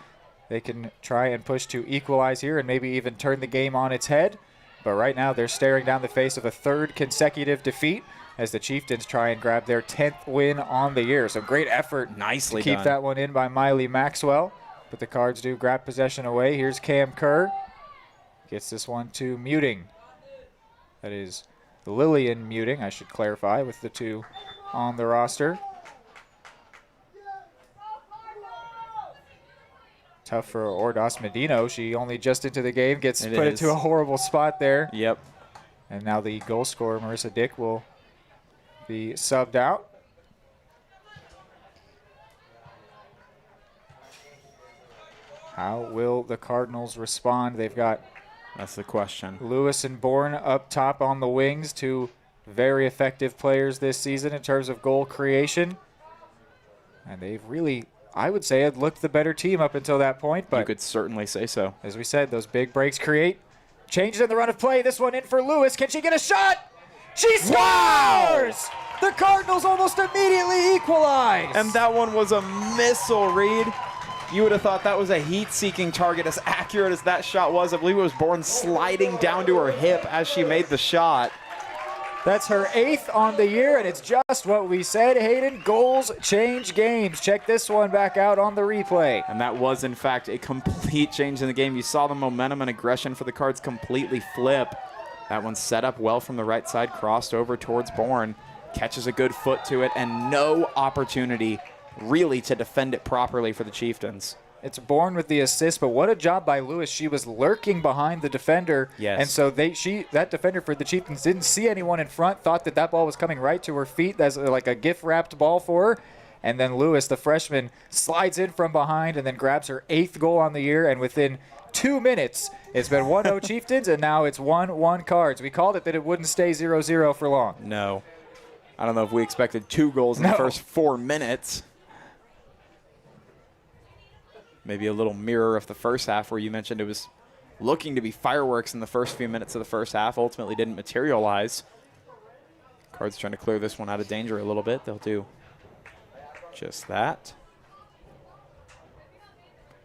they can try and push to equalize here and maybe even turn the game on its head. But right now they're staring down the face of a 3rd consecutive defeat as the Chieftains try and grab their 10th win on the year. So great effort Nicely to keep done. that one in by Miley Maxwell. But the Cards do grab possession away. Here's Cam Kerr. Gets this one to Muting. That is Lillian Muting, I should clarify, with the 2 on the roster. Tough for Ordos Medino. She only just into the game, gets put into a horrible spot there. Yep. And now the goal scorer, Marissa Dick, will be subbed out. How will the Cardinals respond? They've got That's the question. Lewis and Bourne up top on the wings, 2 very effective players this season in terms of goal creation. And they've really, I would say, had looked the better team up until that point. But you could certainly say so. As we said, those big breaks create changes in the run of play. This one in for Lewis. Can she get a shot? She scores! Wow! The Cardinals almost immediately equalize. And that one was a missile, Reed. You would have thought that was a heat-seeking target. As accurate as that shot was, I believe it was Bourne sliding down to her hip as she made the shot. That's her 8th on the year, and it's just what we said, Hayden. Goals change games. Check this one back out on the replay. And that was, in fact, a complete change in the game. You saw the momentum and aggression for the Cards completely flip. That one set up well from the right side, crossed over towards Bourne, catches a good foot to it, and no opportunity really to defend it properly for the Chieftains. It's Bourne with the assist, but what a job by Lewis. She was lurking behind the defender. Yes. And so that defender for the Chieftains didn't see anyone in front, thought that ball was coming right to her feet. That's like a gift-wrapped ball for her. And then Lewis, the freshman, slides in from behind and then grabs her 8th goal on the year. And within 2 minutes, it's been 1-0 Chieftains, and now it's 1-1 Cards. We called it that it wouldn't stay 0-0 for long. No. I don't know if we expected 2 goals in the first 4 minutes. Maybe a little mirror of the first half where you mentioned it was looking to be fireworks in the first few minutes of the first half. Ultimately didn't materialize. Cards trying to clear this one out of danger a little bit. They'll do just that.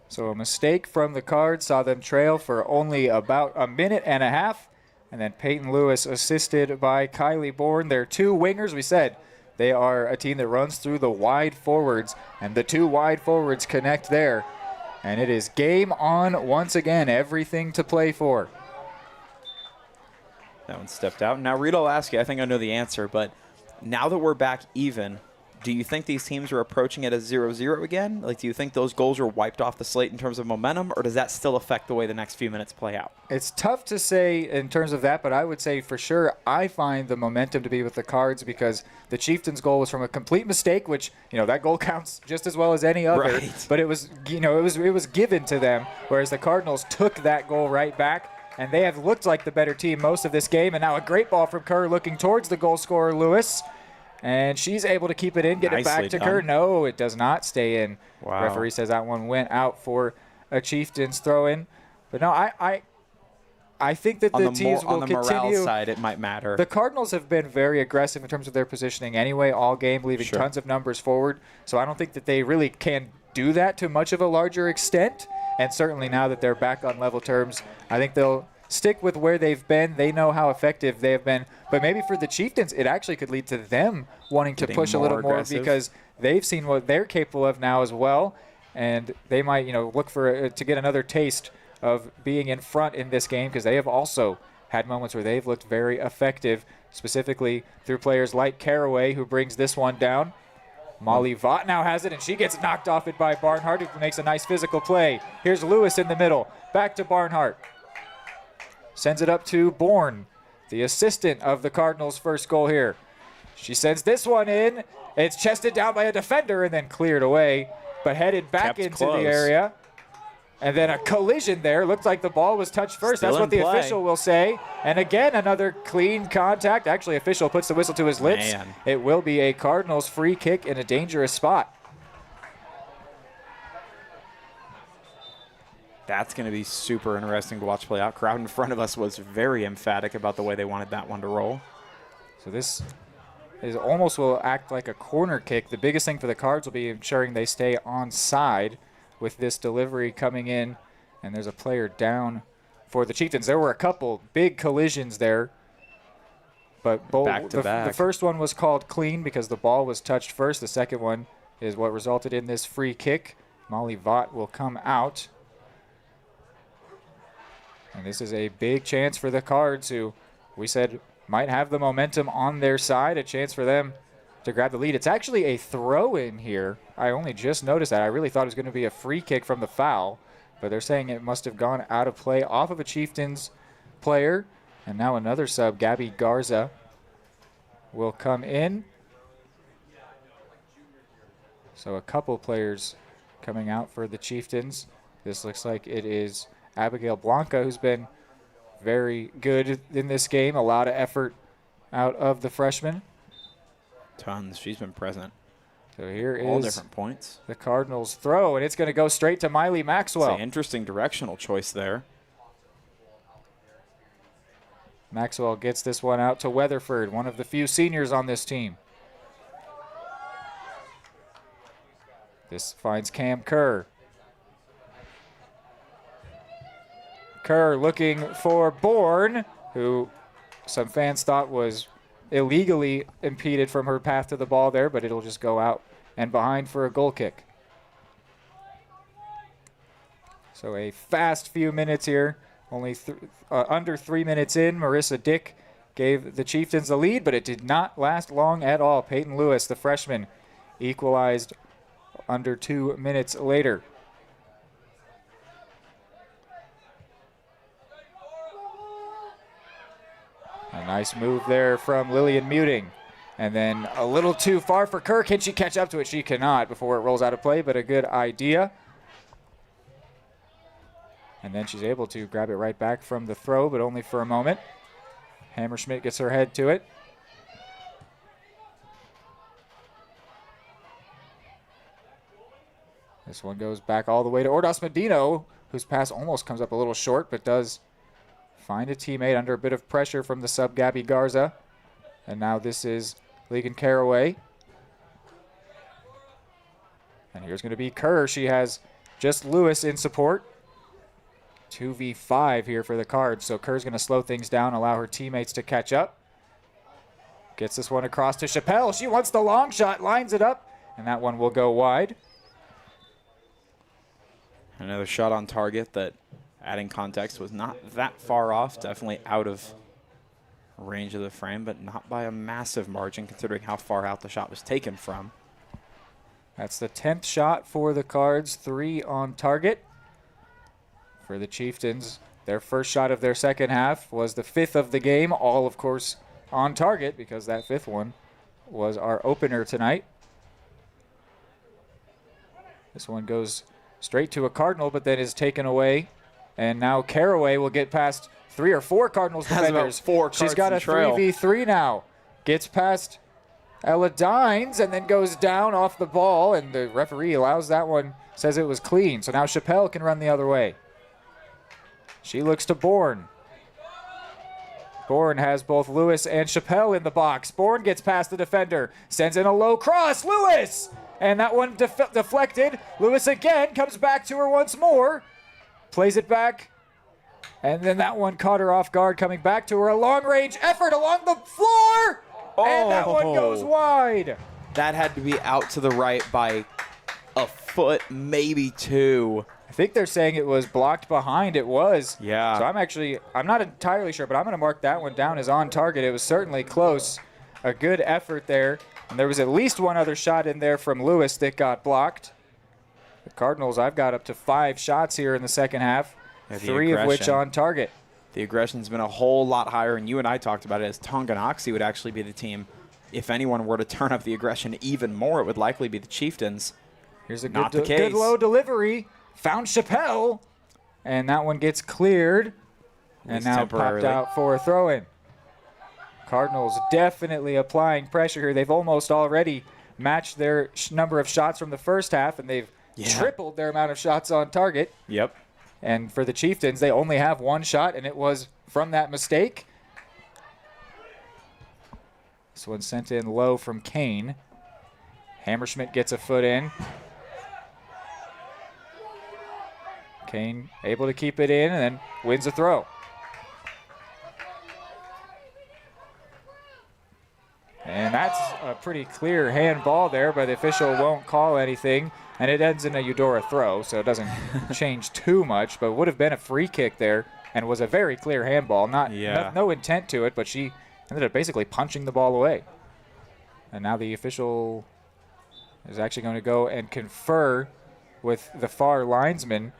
So a mistake from the Cards saw them trail for only about a minute and a half. And then Peyton Lewis assisted by Kylie Bourne. They're 2 wingers. We said they are a team that runs through the wide forwards. And the 2 wide forwards connect there. And it is game on once again. Everything to play for. That one stepped out. Now, Reed, I'll ask you, I think I know the answer, but now that we're back even, do you think these teams are approaching it as 0-0 again? Like, do you think those goals are wiped off the slate in terms of momentum, or does that still affect the way the next few minutes play out? It's tough to say in terms of that, but I would say for sure I find the momentum to be with the Cards because the Chieftains' goal was from a complete mistake, which, that goal counts just as well as any other. Right. But it was, it was given to them, whereas the Cardinals took that goal right back, and they have looked like the better team most of this game. And now a great ball from Kerr looking towards the goal scorer, Lewis. And she's able to keep it in, get it back to Kerr. No, it does not stay in. Wow. Referee says that one went out for a Chieftains throw-in. But no, I think that the teams will continue. On the morale side, it might matter. The Cardinals have been very aggressive in terms of their positioning anyway, all game, leaving tons of numbers forward. So I don't think that they really can do that to much of a larger extent. And certainly now that they're back on level terms, I think they'll stick with where they've been. They know how effective they have been. But maybe for the Chieftains, it actually could lead to them wanting to push a little more because they've seen what they're capable of now as well. And they might, look for to get another taste of being in front in this game because they have also had moments where they've looked very effective, specifically through players like Caraway, who brings this one down. Molly Vaught now has it, and she gets knocked off it by Barnhart, who makes a nice physical play. Here's Lewis in the middle. Back to Barnhart. Sends it up to Bourne, the assistant of the Cardinals' first goal here. She sends this one in. It's chested down by a defender and then cleared away, but headed back into the area. And then a collision there. Looked like the ball was touched first. That's what the official will say. And again, another clean contact. Actually, official puts the whistle to his lips. Man. It will be a Cardinals free kick in a dangerous spot. That's going to be super interesting to watch play out. Crowd in front of us was very emphatic about the way they wanted that one to roll. So this is almost will act like a corner kick. The biggest thing for the Cards will be ensuring they stay onside with this delivery coming in, and there's a player down for the Chieftains. There were a couple big collisions there, but both the first one was called clean because the ball was touched first. The second one is what resulted in this free kick. Molly Vaught will come out, and this is a big chance for the Cards, who we said might have the momentum on their side, a chance for them to grab the lead. It's actually a throw-in here. I only just noticed that. I really thought it was going to be a free kick from the foul, but they're saying it must have gone out of play off of a Chieftains player. And now another sub, Gabby Garza, will come in. So a couple players coming out for the Chieftains. This looks like it is Abigail Blanca, who's been very good in this game. A lot of effort out of the freshman. Tons. She's been present. So here is all different points. The Cardinals throw, and it's going to go straight to Miley Maxwell. It's an interesting directional choice there. Maxwell gets this one out to Weatherford, one of the few seniors on this team. This finds Cam Kerr. Kerr looking for Bourne, who some fans thought was illegally impeded from her path to the ball there, but it'll just go out and behind for a goal kick. So a fast few minutes here. Only under 3 minutes in, Marissa Dick gave the Chieftains the lead, but it did not last long at all. Peyton Lewis, the freshman, equalized under 2 minutes later. A nice move there from Lillian Muting. And then a little too far for Kerr. Can she catch up to it? She cannot before it rolls out of play, but a good idea. And then she's able to grab it right back from the throw, but only for a moment. Hammerschmidt gets her head to it. This one goes back all the way to Ordas Medino, whose pass almost comes up a little short, but does find a teammate under a bit of pressure from the sub, Gabby Garza. And now this is Legan Caraway. And here's going to be Kerr. She has just Lewis in support. 2v5 here for the Cards. So Kerr's going to slow things down, allow her teammates to catch up. Gets this one across to Chappelle. She wants the long shot, lines it up, and that one will go wide. Another shot on target that, adding context, was not that far off. Definitely out of range of the frame, but not by a massive margin considering how far out the shot was taken from. That's the 10th shot for the Cards, 3 on target. For the Chieftains, their first shot of their second half was the 5th of the game, all of course on target because that 5th one was our opener tonight. This one goes straight to a Cardinal, but then is taken away. And now Caraway will get past 3 or 4 Cardinals defenders. She's got a 3v3 now. Gets past Ella Dines and then goes down off the ball, and the referee allows that one, says it was clean. So now Chappelle can run the other way. She looks to Bourne. Bourne has both Lewis and Chappelle in the box. Bourne gets past the defender, sends in a low cross. Lewis! And that one deflected. Lewis again comes back to her once more. Plays it back And then that one caught her off guard, coming back to her. A long-range effort along the floor. And that one goes wide. That had to be out to the right by a foot, maybe 2. I think they're saying it was blocked behind. It was. Yeah. So I'm not entirely sure, but I'm going to mark that one down as on target. It was certainly close. A good effort there. And there was at least one other shot in there from Lewis that got blocked. The Cardinals, I've got up to 5 shots here in the second half, 3 of which on target. The aggression's been a whole lot higher, and you and I talked about it as Tonganoxie would actually be the team. If anyone were to turn up the aggression even more, it would likely be the Chieftains. Here's a good low delivery. Found Chappelle, and that one gets cleared, and now popped out for a throw-in. Cardinals definitely applying pressure here. They've almost already matched their number of shots from the first half, and they've tripled their amount of shots on target. Yep. And for the Chieftains, they only have 1 shot, and it was from that mistake. This one sent in low from Kane. Hammerschmidt gets a foot in. Kane able to keep it in and then wins a throw. And that's a pretty clear handball there, but the official won't call anything. And it ends in a Eudora throw, so it doesn't change too much, but would have been a free kick there and was a very clear handball. No intent to it, but she ended up basically punching the ball away. And now the official is actually going to go and confer with the far linesman.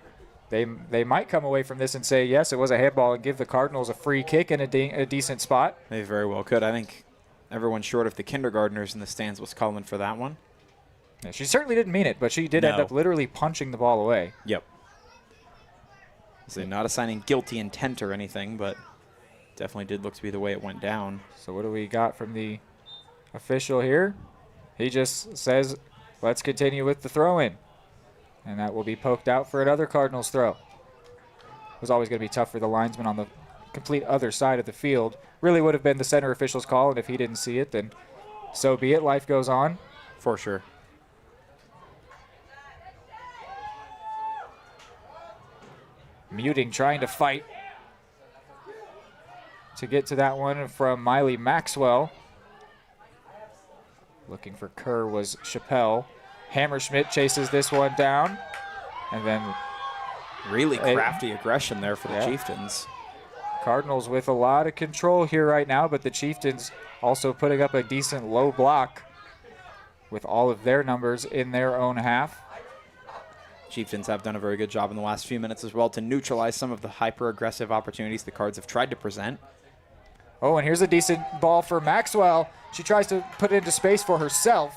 They might come away from this and say, yes, it was a handball, and give the Cardinals a free kick in a decent spot. They very well could. I think everyone short of the kindergartners in the stands was calling for that one. Yeah, she certainly didn't mean it, but she did end up literally punching the ball away. Yep. So not assigning guilty intent or anything, but definitely did look to be the way it went down. So what do we got from the official here? He just says, let's continue with the throw-in. And that will be poked out for another Cardinals throw. It was always going to be tough for the linesman on the complete other side of the field. Really would have been the center official's call, and if he didn't see it, then so be it. Life goes on. For sure. Muting trying to fight to get to that one from Miley Maxwell. Looking for Kerr was Chappelle. Hammerschmidt chases this one down, and then really crafty aggression there for the Chieftains. Cardinals with a lot of control here right now, but the Chieftains also putting up a decent low block with all of their numbers in their own half. Chieftains have done a very good job in the last few minutes as well to neutralize some of the hyper-aggressive opportunities the Cards have tried to present. Oh, and here's a decent ball for Maxwell. She tries to put it into space for herself,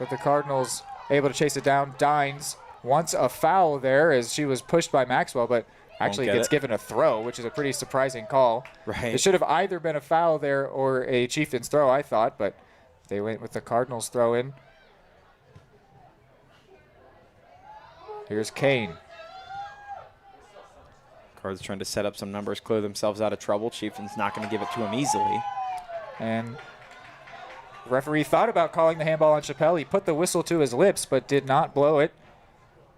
but the Cardinals able to chase it down. Dines wants a foul there as she was pushed by Maxwell, but actually gets given a throw, which is a pretty surprising call. Right. It should have either been a foul there or a Chieftains throw, I thought, but they went with the Cardinals throw in. Here's Kane. Cards trying to set up some numbers, clear themselves out of trouble. Chieftains not going to give it to him easily. And the referee thought about calling the handball on Chappelle. He put the whistle to his lips, but did not blow it,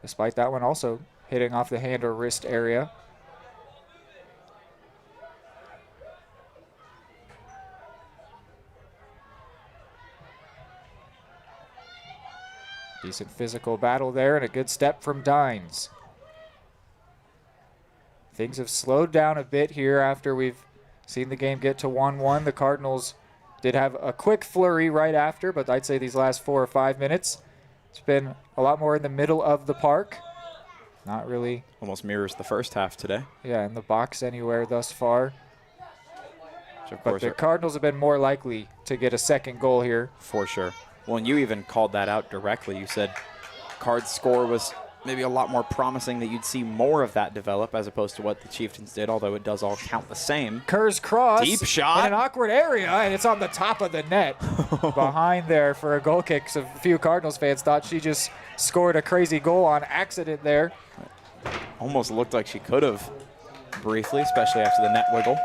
despite that one also hitting off the hand or wrist area. Decent physical battle there and a good step from Dines. Things have slowed down a bit here after we've seen the game get to 1-1. The Cardinals did have a quick flurry right after, but I'd say these last 4 or 5 minutes, it's been a lot more in the middle of the park. Not really. Almost mirrors the first half today. Yeah, in the box anywhere thus far. But the Cardinals have been more likely to get a second goal here. For sure. Well, and you even called that out directly. You said Cards' score was maybe a lot more promising, that you'd see more of that develop as opposed to what the Chieftains did, although it does all count the same. Kerr's cross. Deep shot. In an awkward area, and it's on the top of the net behind there for a goal kick. So a few Cardinals fans thought she just scored a crazy goal on accident there. Almost looked like she could have briefly, especially after the net wiggle.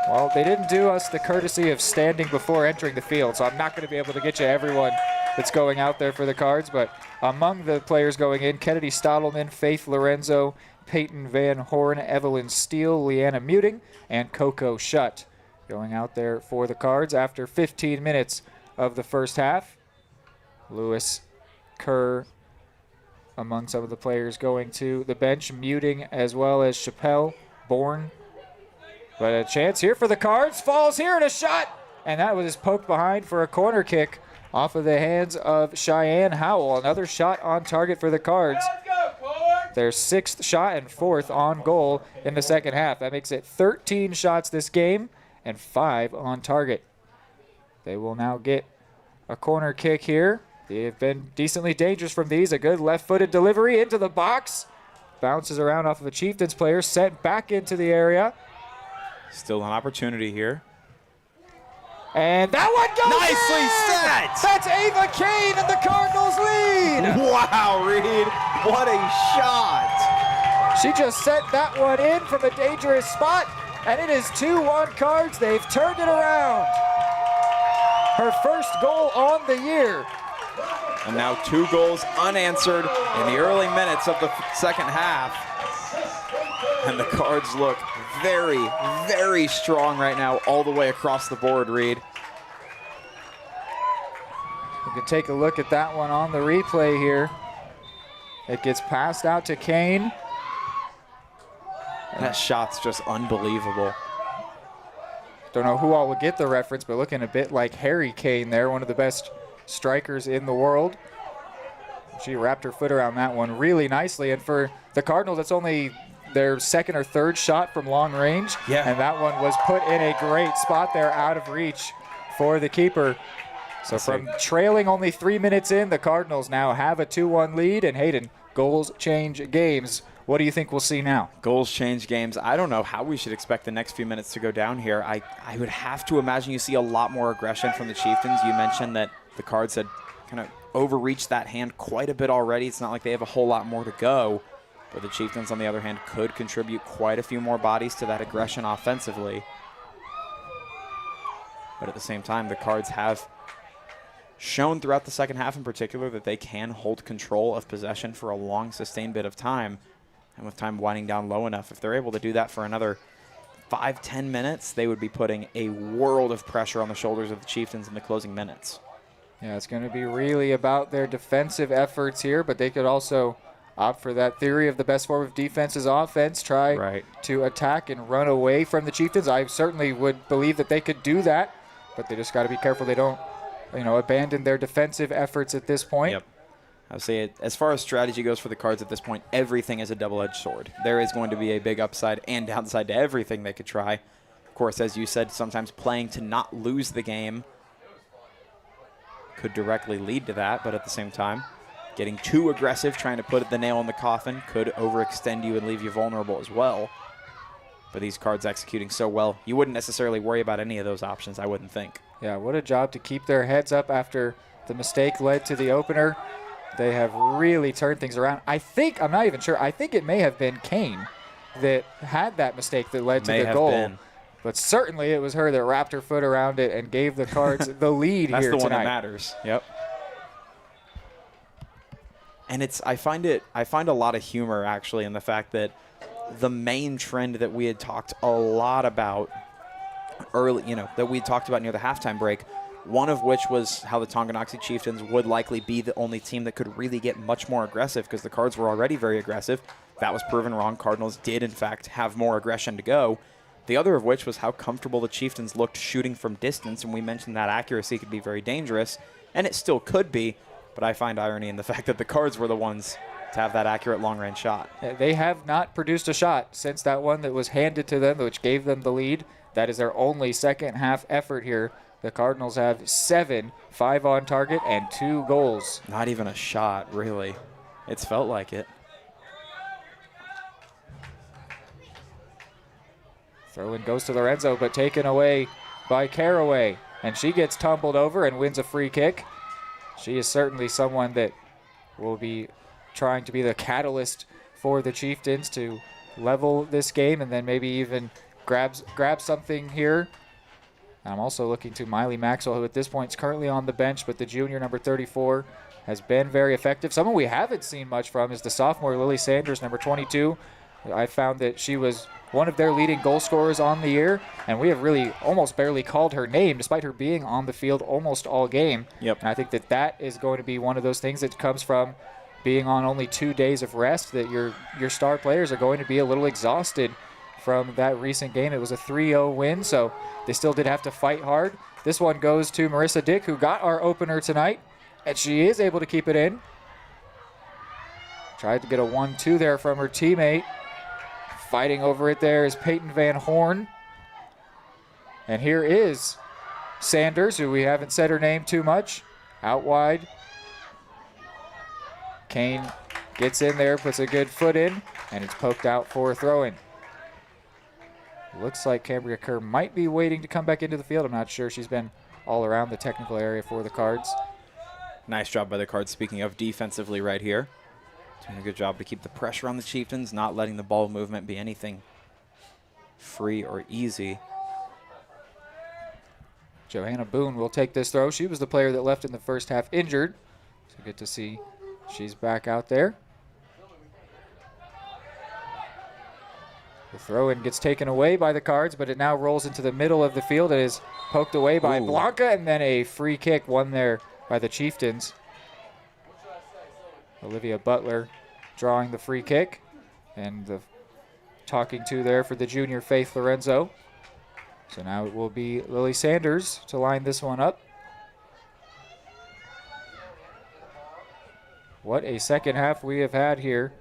Well, they didn't do us the courtesy of standing before entering the field, so I'm not going to be able to get you everyone that's going out there for the Cards, but Among the players going in, Kennedy Stottleman, Faith Lorenzo, Peyton Van Horn, Evelyn Steele, Leanna Muting, and Coco Shutt going out there for the Cards after 15 minutes of the first half. Lewis Kerr among some of the players going to the bench, Muting as well as Chappelle, Bourne. But a chance here for the Cards, falls here and a shot, and that was poked behind for a corner kick off of the hands of Cheyenne Howell. Another shot on target for the Cards. Their 6th shot and 4th on goal in the second half. That makes it 13 shots this game and 5 on target. They will now get a corner kick here. They've been decently dangerous from these. A good left-footed delivery into the box. Bounces around off of a Chieftains player, sent back into the area. Still an opportunity here. And that one goes nicely in! set! That's Ava Kane and the Cardinals lead! Wow, Reed, what a shot! She just sent that one in from a dangerous spot, and it is 2-1 Cards. They've turned it around. Her first goal on the year. And now 2 goals unanswered in the early minutes of the second half. And the Cards look very, very strong right now all the way across the board, Reed. You can take a look at that one on the replay here. It gets passed out to Kane. That shot's just unbelievable. Don't know who all would get the reference, but looking a bit like Harry Kane there, one of the best strikers in the world. She wrapped her foot around that one really nicely, and for the Cardinals, it's only their 2nd or 3rd shot from long range, and that one was put in a great spot there out of reach for the keeper. So from trailing only 3 minutes in, the Cardinals now have a 2-1 lead, and Hayden, goals change games. What do you think we'll see now? Goals change games. I don't know how we should expect the next few minutes to go down here. I would have to imagine you see a lot more aggression from the Chieftains. You mentioned that the Cards had kind of overreached that hand quite a bit already. It's not like they have a whole lot more to go. But the Chieftains, on the other hand, could contribute quite a few more bodies to that aggression offensively. But at the same time, the Cards have shown throughout the second half in particular that they can hold control of possession for a long, sustained bit of time. And with time winding down low enough, if they're able to do that for another 5-10 minutes, they would be putting a world of pressure on the shoulders of the Chieftains in the closing minutes. Yeah, it's going to be really about their defensive efforts here, but they could also opt for that theory of the best form of defense is offense, try to attack and run away from the Chieftains. I certainly would believe that they could do that, but they just got to be careful they don't, abandon their defensive efforts at this point. Yep. I would say as far as strategy goes for the Cards at this point, everything is a double-edged sword. There is going to be a big upside and downside to everything they could try. Of course, as you said, sometimes playing to not lose the game could directly lead to that, but at the same time, getting too aggressive, trying to put the nail in the coffin, could overextend you and leave you vulnerable as well. But these Cards executing so well, you wouldn't necessarily worry about any of those options, I wouldn't think. Yeah, what a job to keep their heads up after the mistake led to the opener. They have really turned things around. I'm not even sure, I think it may have been Kane that had that mistake that led to the goal. But certainly it was her that wrapped her foot around it and gave the Cards the lead here tonight. That's the one that matters. Yep. And I find a lot of humor actually in the fact that the main trend that we had talked a lot about early, that we talked about near the halftime break, one of which was how the Tonganoxie Chieftains would likely be the only team that could really get much more aggressive because the Cards were already very aggressive. That was proven wrong. Cardinals did, in fact, have more aggression to go. The other of which was how comfortable the Chieftains looked shooting from distance, and we mentioned that accuracy could be very dangerous, and it still could be, but I find irony in the fact that the Cards were the ones to have that accurate long-range shot. They have not produced a shot since that one that was handed to them, which gave them the lead. That is their only second-half effort here. The Cardinals have 7, 5 on target, and 2 goals. Not even a shot, really. It's felt like it. Throw-in goes to Lorenzo, but taken away by Caraway. And she gets tumbled over and wins a free kick. She is certainly someone that will be trying to be the catalyst for the Chieftains to level this game and then maybe even grab something here. And I'm also looking to Miley Maxwell, who at this point is currently on the bench, but the junior, number 34, has been very effective. Someone we haven't seen much from is the sophomore Lily Sanders, number 22. I found that she was one of their leading goal scorers on the year, and we have really almost barely called her name despite her being on the field almost all game. Yep. And I think that that is going to be one of those things that comes from being on only 2 days of rest, that your star players are going to be a little exhausted from that recent game. It was a 3-0 win, so they still did have to fight hard. This one goes to Marissa Dick, who got our opener tonight, and she is able to keep it in. Tried to get a 1-2 there from her teammate. Fighting over it there is Peyton Van Horn. And here is Sanders, who we haven't said her name too much. Out wide. Kane gets in there, puts a good foot in, and it's poked out for a throw-in. Looks like Cambria Kerr might be waiting to come back into the field. I'm not sure. She's been all around the technical area for the Cards. Nice job by the Cards, speaking of defensively right here. Doing a good job to keep the pressure on the Chieftains, not letting the ball movement be anything free or easy. Johanna Boone will take this throw. She was the player that left in the first half injured. So good to see she's back out there. The throw-in gets taken away by the Cards, but it now rolls into the middle of the field. It is poked away by Blanca, and then a free kick won there by the Chieftains. Olivia Butler drawing the free kick, and the talking to there for the junior Faith Lorenzo. So now it will be Lily Sanders to line this one up. What a second half we have had here.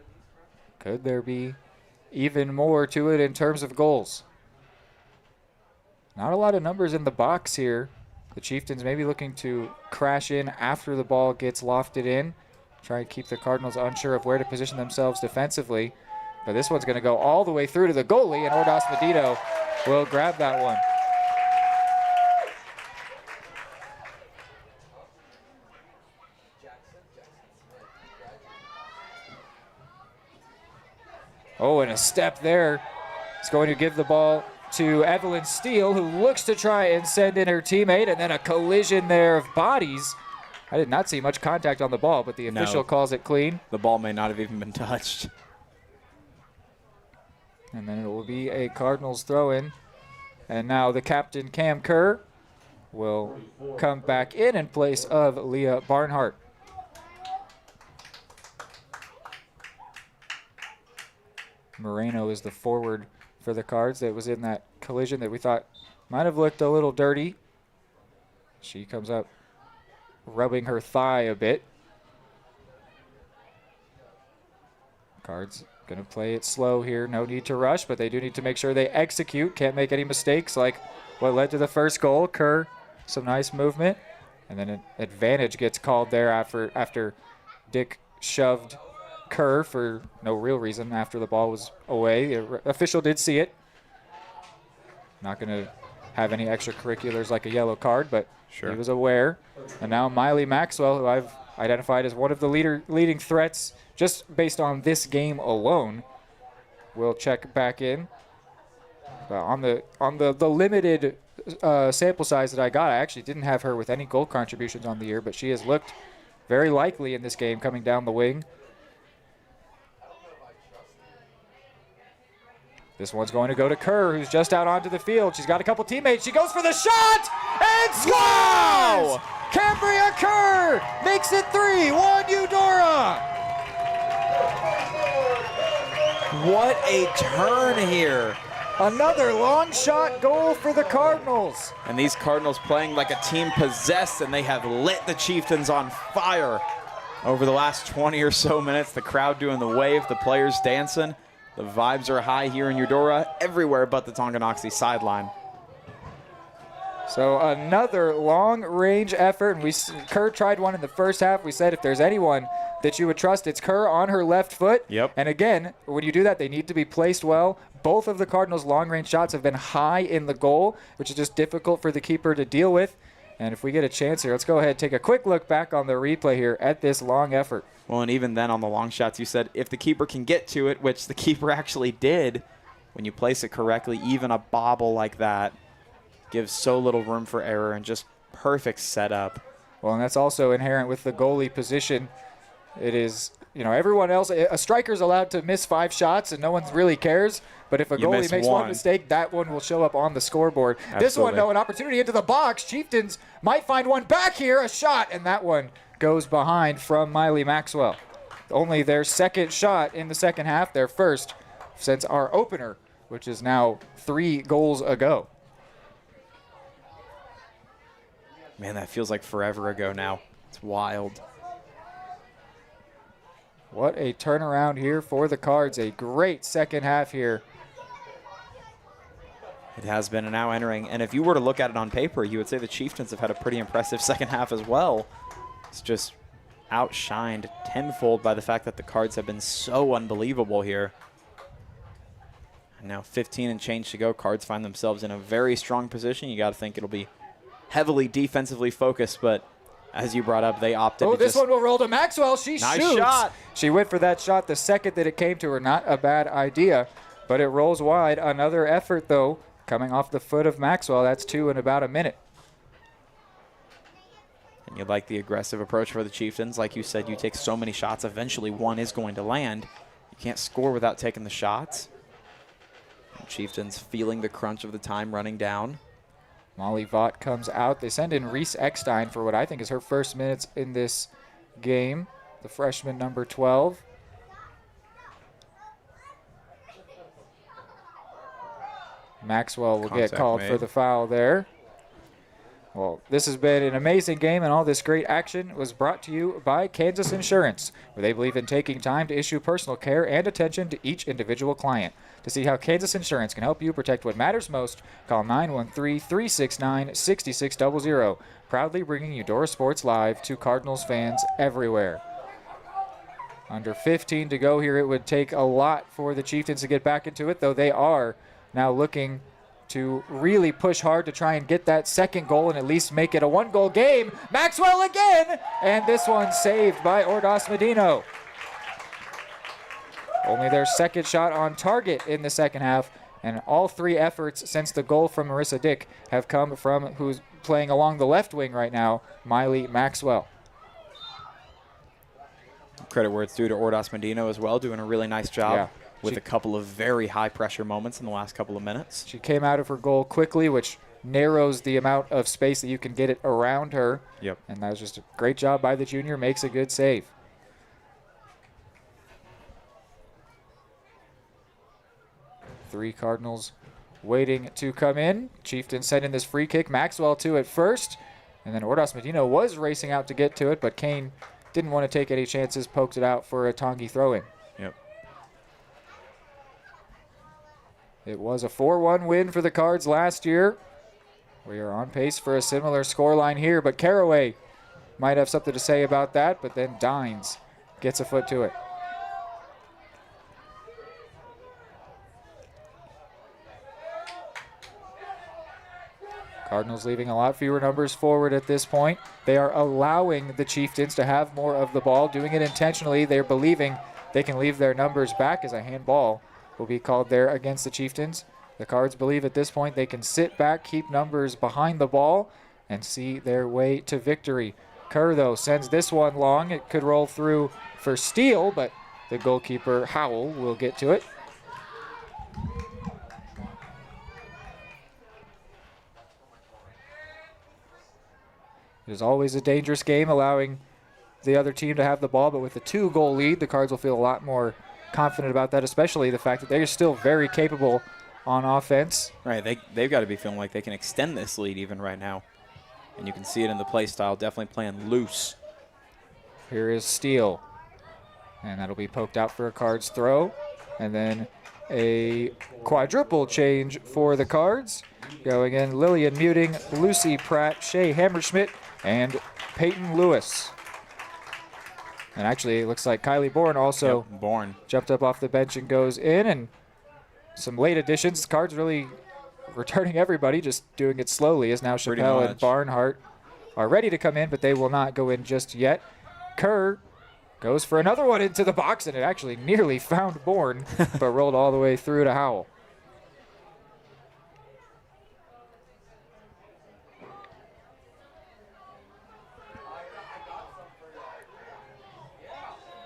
Could there be even more to it in terms of goals? Not a lot of numbers in the box here. The Chieftains maybe looking to crash in after the ball gets lofted in. Try and keep the Cardinals unsure of where to position themselves defensively. But this one's going to go all the way through to the goalie, and Ordas Medito will grab that one. Oh, and a step there. It's going to give the ball to Evelyn Steele, who looks to try and send in her teammate, and then a collision there of bodies. I did not see much contact on the ball, but the official calls it clean. The ball may not have even been touched. And then it will be a Cardinals throw-in. And now the captain, Cam Kerr, will come back in place of Leah Barnhart. Moreno is the forward for the Cards that was in that collision that we thought might have looked a little dirty. She comes up rubbing her thigh a bit. Cards going to play it slow here. No need to rush, but they do need to make sure they execute. Can't make any mistakes like what led to the first goal. Kerr, some nice movement. And then an advantage gets called there after Dick shoved Kerr for no real reason after the ball was away. The official did see it. Not going to have any extracurriculars like a yellow card, but he was aware. And now Miley Maxwell, who I've identified as one of the leading threats just based on this game alone, will check back in. On the limited sample size that I got, I actually didn't have her with any goal contributions on the year, but she has looked very likely in this game coming down the wing. This one's going to go to Kerr, who's just out onto the field. She's got a couple teammates. She goes for the shot and scores! Wow! Cambria Kerr makes it 3-1 Eudora. What a turn here. Another long shot goal for the Cardinals. And these Cardinals playing like a team possessed, and they have lit the Chieftains on fire over the last 20 or so minutes. The crowd doing the wave, the players dancing. The vibes are high here in Eudora, everywhere but the Tonganoxie sideline. So another long-range effort. And Kerr tried one in the first half. We said if there's anyone that you would trust, it's Kerr on her left foot. Yep. And again, when you do that, they need to be placed well. Both of the Cardinals' long-range shots have been high in the goal, which is just difficult for the keeper to deal with. And if we get a chance here, let's go ahead and take a quick look back on the replay here at this long effort. Well, and even then on the long shots, you said if the keeper can get to it, which the keeper actually did, when you place it correctly, even a bobble like that gives so little room for error and just perfect setup. Well, and that's also inherent with the goalie position. It is, everyone else, a striker's allowed to miss 5 shots and no one really cares. But if a goalie makes one mistake, that one will show up on the scoreboard. Absolutely. This one, though, an opportunity into the box. Chieftains might find one back here, a shot, and that one goes behind from Miley Maxwell. Only their second shot in the second half, their first since our opener, which is now 3 goals ago. Man, that feels like forever ago now. It's wild. What a turnaround here for the Cards. A great second half here. It has been, and now entering. And if you were to look at it on paper, you would say the Chieftains have had a pretty impressive second half as well. It's just outshined tenfold by the fact that the Cards have been so unbelievable here. And now 15 and change to go. Cards find themselves in a very strong position. You got to think it'll be heavily defensively focused, but as you brought up, they opted to this one will roll to Maxwell. She nice shoots. Shot. She went for that shot the second that it came to her. Not a bad idea, but it rolls wide. Another effort, though, coming off the foot of Maxwell. That's 2 in about a minute. And you like the aggressive approach for the Chieftains. Like you said, you take so many shots, eventually one is going to land. You can't score without taking the shots. And Chieftains feeling the crunch of the time running down. Molly Vaught comes out. They send in Reese Eckstein for what I think is her first minutes in this game, the freshman number 12. Maxwell will get called for the foul there. Well, this has been an amazing game, and all this great action was brought to you by Kansas Insurance, where they believe in taking time to issue personal care and attention to each individual client. To see how Kansas Insurance can help you protect what matters most, call 913-369-6600. Proudly bringing Eudora Sports Live to Cardinals fans everywhere. Under 15 to go here. It would take a lot for the Chieftains to get back into it, though they are now looking to really push hard to try and get that second goal and at least make it a 1-goal game. Maxwell again, and this one saved by Ordas Medino. Only their second shot on target in the second half, and all 3 efforts since the goal from Marissa Dick have come from who's playing along the left wing right now, Miley Maxwell. Credit where it's due to Ordas Medino as well, doing a really nice job. Yeah. With a couple of very high-pressure moments in the last couple of minutes. She came out of her goal quickly, which narrows the amount of space that you can get it around her. Yep. And that was just a great job by the junior. Makes a good save. Three Cardinals waiting to come in. Chieftains sent in this free kick. Maxwell to it first. And then Ordas Medino was racing out to get to it, but Kane didn't want to take any chances, poked it out for a Tongi throw-in. Yep. It was a 4-1 win for the Cards last year. We are on pace for a similar scoreline here, but Caraway might have something to say about that, but then Dines gets a foot to it. Cardinals leaving a lot fewer numbers forward at this point. They are allowing the Chieftains to have more of the ball, doing it intentionally. They're believing they can leave their numbers back as a handball will be called there against the Chieftains. The Cards believe at this point they can sit back, keep numbers behind the ball, and see their way to victory. Kerr, though, sends this one long. It could roll through for steal, but the goalkeeper, Howell, will get to it. It is always a dangerous game, allowing the other team to have the ball, but with a 2-goal lead, the Cards will feel a lot more confident about that, especially the fact that they're still very capable on offense. Right, they've got to be feeling like they can extend this lead even right now. And you can see it in the play style, definitely playing loose. Here is Steele. And that'll be poked out for a Cards throw. And then a quadruple change for the Cards. Going in Lillian Muting, Lucy Pratt, Shay Hammerschmidt, and Peyton Lewis. And actually, it looks like Kylie Bourne also jumped up off the bench and goes in. And some late additions. Cards really returning everybody, just doing it slowly, as now Chappelle and Barnhart are ready to come in, but they will not go in just yet. Kerr goes for another one into the box, and it actually nearly found Bourne, but rolled all the way through to Howell.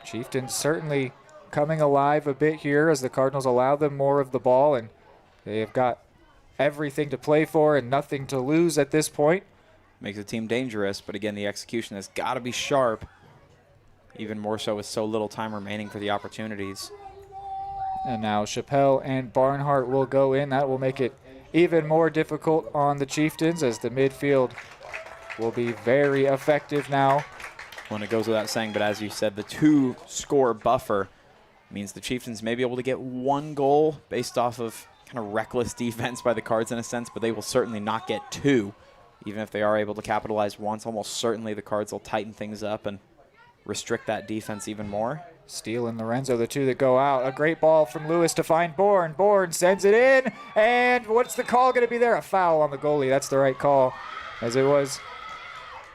Chieftains certainly coming alive a bit here as the Cardinals allow them more of the ball, and they have got everything to play for and nothing to lose at this point. Makes the team dangerous, but again, the execution has got to be sharp, even more so with so little time remaining for the opportunities. And now Chappelle and Barnhart will go in. That will make it even more difficult on the Chieftains as the midfield will be very effective now. When it goes without saying, but as you said, the 2-score buffer means the Chieftains may be able to get 1 goal based off of kind of reckless defense by the Cards in a sense, but they will certainly not get 2. Even if they are able to capitalize once, almost certainly the Cards will tighten things up and restrict that defense even more. Steele and Lorenzo, the 2 that go out. A great ball from Lewis to find Bourne. Bourne sends it in, and what's the call going to be there? A foul on the goalie. That's the right call, as it was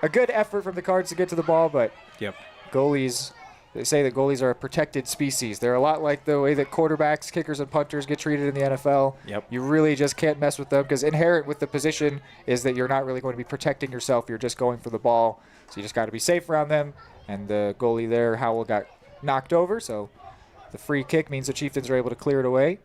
a good effort from the Cards to get to the ball, but goalies, they say that goalies are a protected species. They're a lot like the way that quarterbacks, kickers, and punters get treated in the NFL. You really just can't mess with them because inherent with the position is that you're not really going to be protecting yourself. You're just going for the ball. So you just got to be safe around them. And the goalie there, Howell, got knocked over. So the free kick means the Chieftains are able to clear it away.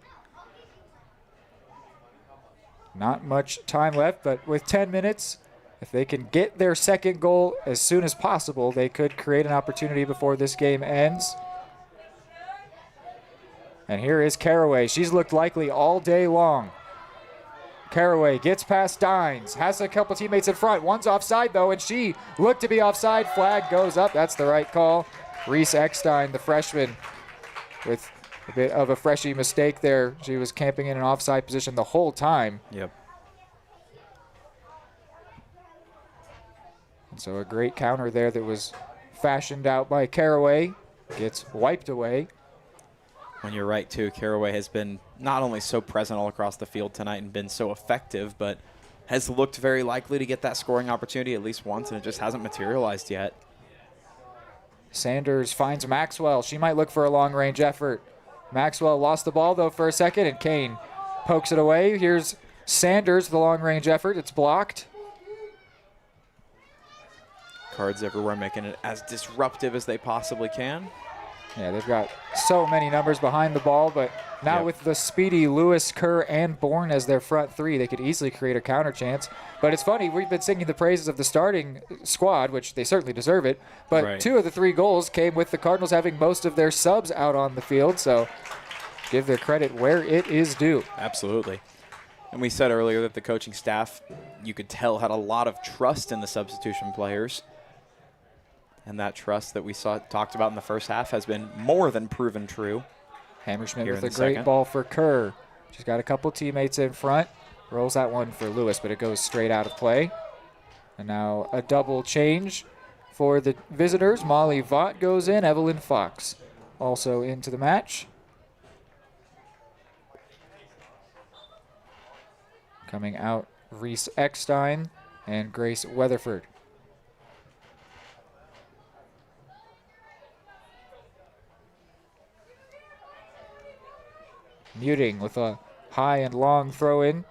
Not much time left, but with 10 minutes, if they can get their second goal as soon as possible, they could create an opportunity before this game ends. And here is Caraway. She's looked likely all day long. Caraway gets past Dines, has a couple teammates in front. One's offside, though, and she looked to be offside. Flag goes up. That's the right call. Reese Eckstein, the freshman, with a bit of a freshie mistake there. She was camping in an offside position the whole time. And so a great counter there that was fashioned out by Caraway gets wiped away. When you're right, too, Caraway has been not only so present all across the field tonight and been so effective, but has looked very likely to get that scoring opportunity at least once, and it just hasn't materialized yet. Sanders finds Maxwell. She might look for a long-range effort. Maxwell lost the ball, though, for a second, and Kane pokes it away. Here's Sanders, the long-range effort. It's blocked. Cards everywhere making it as disruptive as they possibly can. Yeah, they've got so many numbers behind the ball, but now with the speedy Lewis, Kerr, and Bourne as their front 3, they could easily create a counter chance. But it's funny, we've been singing the praises of the starting squad, which they certainly deserve it, but 2 of the 3 goals came with the Cardinals having most of their subs out on the field, so give their credit where it is due. Absolutely. And we said earlier that the coaching staff, you could tell, had a lot of trust in the substitution players. And that trust that we talked about in the first half has been more than proven true. Hammerschmidt with a great ball for Kerr. She's got a couple teammates in front. Rolls that one for Lewis, but it goes straight out of play. And now a double change for the visitors. Molly Vaught goes in. Evelyn Fox also into the match. Coming out, Reese Eckstein and Grace Weatherford. Muting with a high and long throw in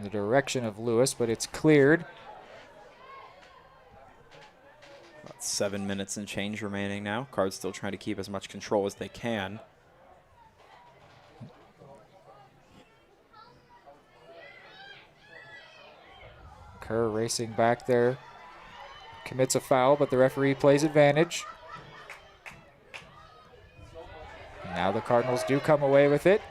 the direction of Lewis, but it's cleared. About 7 minutes and change remaining now. Cards still trying to keep as much control as they can. Kerr racing back there. Commits a foul, but the referee plays advantage. Now the Cardinals do come away with it.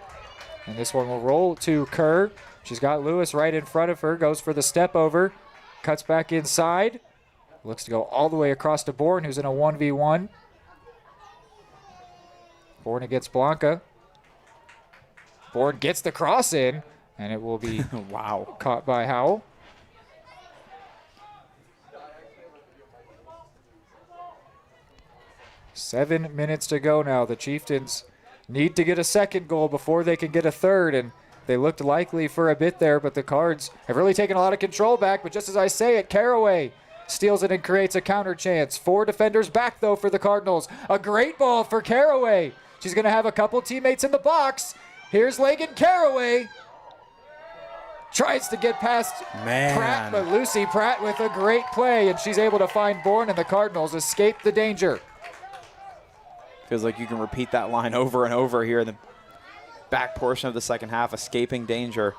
And this one will roll to Kerr. She's got Lewis right in front of her. Goes for the step over. Cuts back inside. Looks to go all the way across to Bourne, who's in a 1v1. Bourne against Blanca. Bourne gets the cross in, and it will be caught by Howell. Seven minutes to go now. The Chieftains need to get a second goal before they can get a third, and they looked likely for a bit there, but the Cards have really taken a lot of control back. But just as I say it, Caraway steals it and creates a counter chance. 4 defenders back, though, for the Cardinals. A great ball for Caraway. She's going to have a couple teammates in the box. Here's Lagan Caraway. Tries to get past Pratt, but Lucy Pratt with a great play, and she's able to find Bourne, and the Cardinals escape the danger. Feels like you can repeat that line over and over here in the back portion of the second half, escaping danger.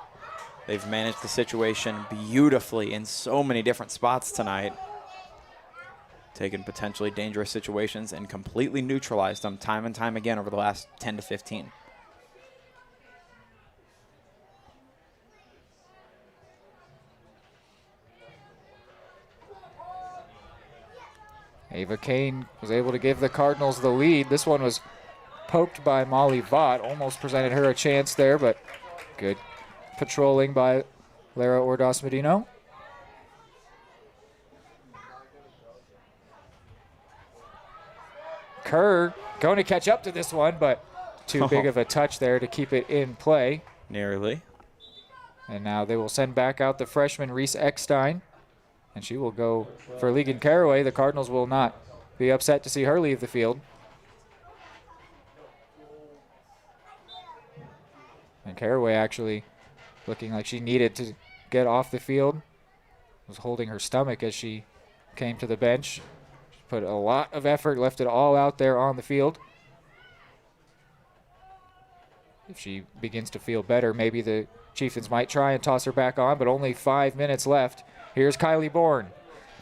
They've managed the situation beautifully in so many different spots tonight. Taken potentially dangerous situations and completely neutralized them time and time again over the last 10 to 15. Ava Kane was able to give the Cardinals the lead. This one was poked by Molly Vaught. Almost presented her a chance there, but good patrolling by Lara Ordaz-Medino. Kerr going to catch up to this one, but too big of a touch there to keep it in play. Nearly. And now they will send back out the freshman Reese Eckstein. And she will go for Legan Caraway. The Cardinals will not be upset to see her leave the field. And Caraway actually looking like she needed to get off the field. Was holding her stomach as she came to the bench. She put a lot of effort, left it all out there on the field. If she begins to feel better, maybe the Chieftains might try and toss her back on, but only 5 minutes left. Here's Kylie Bourne.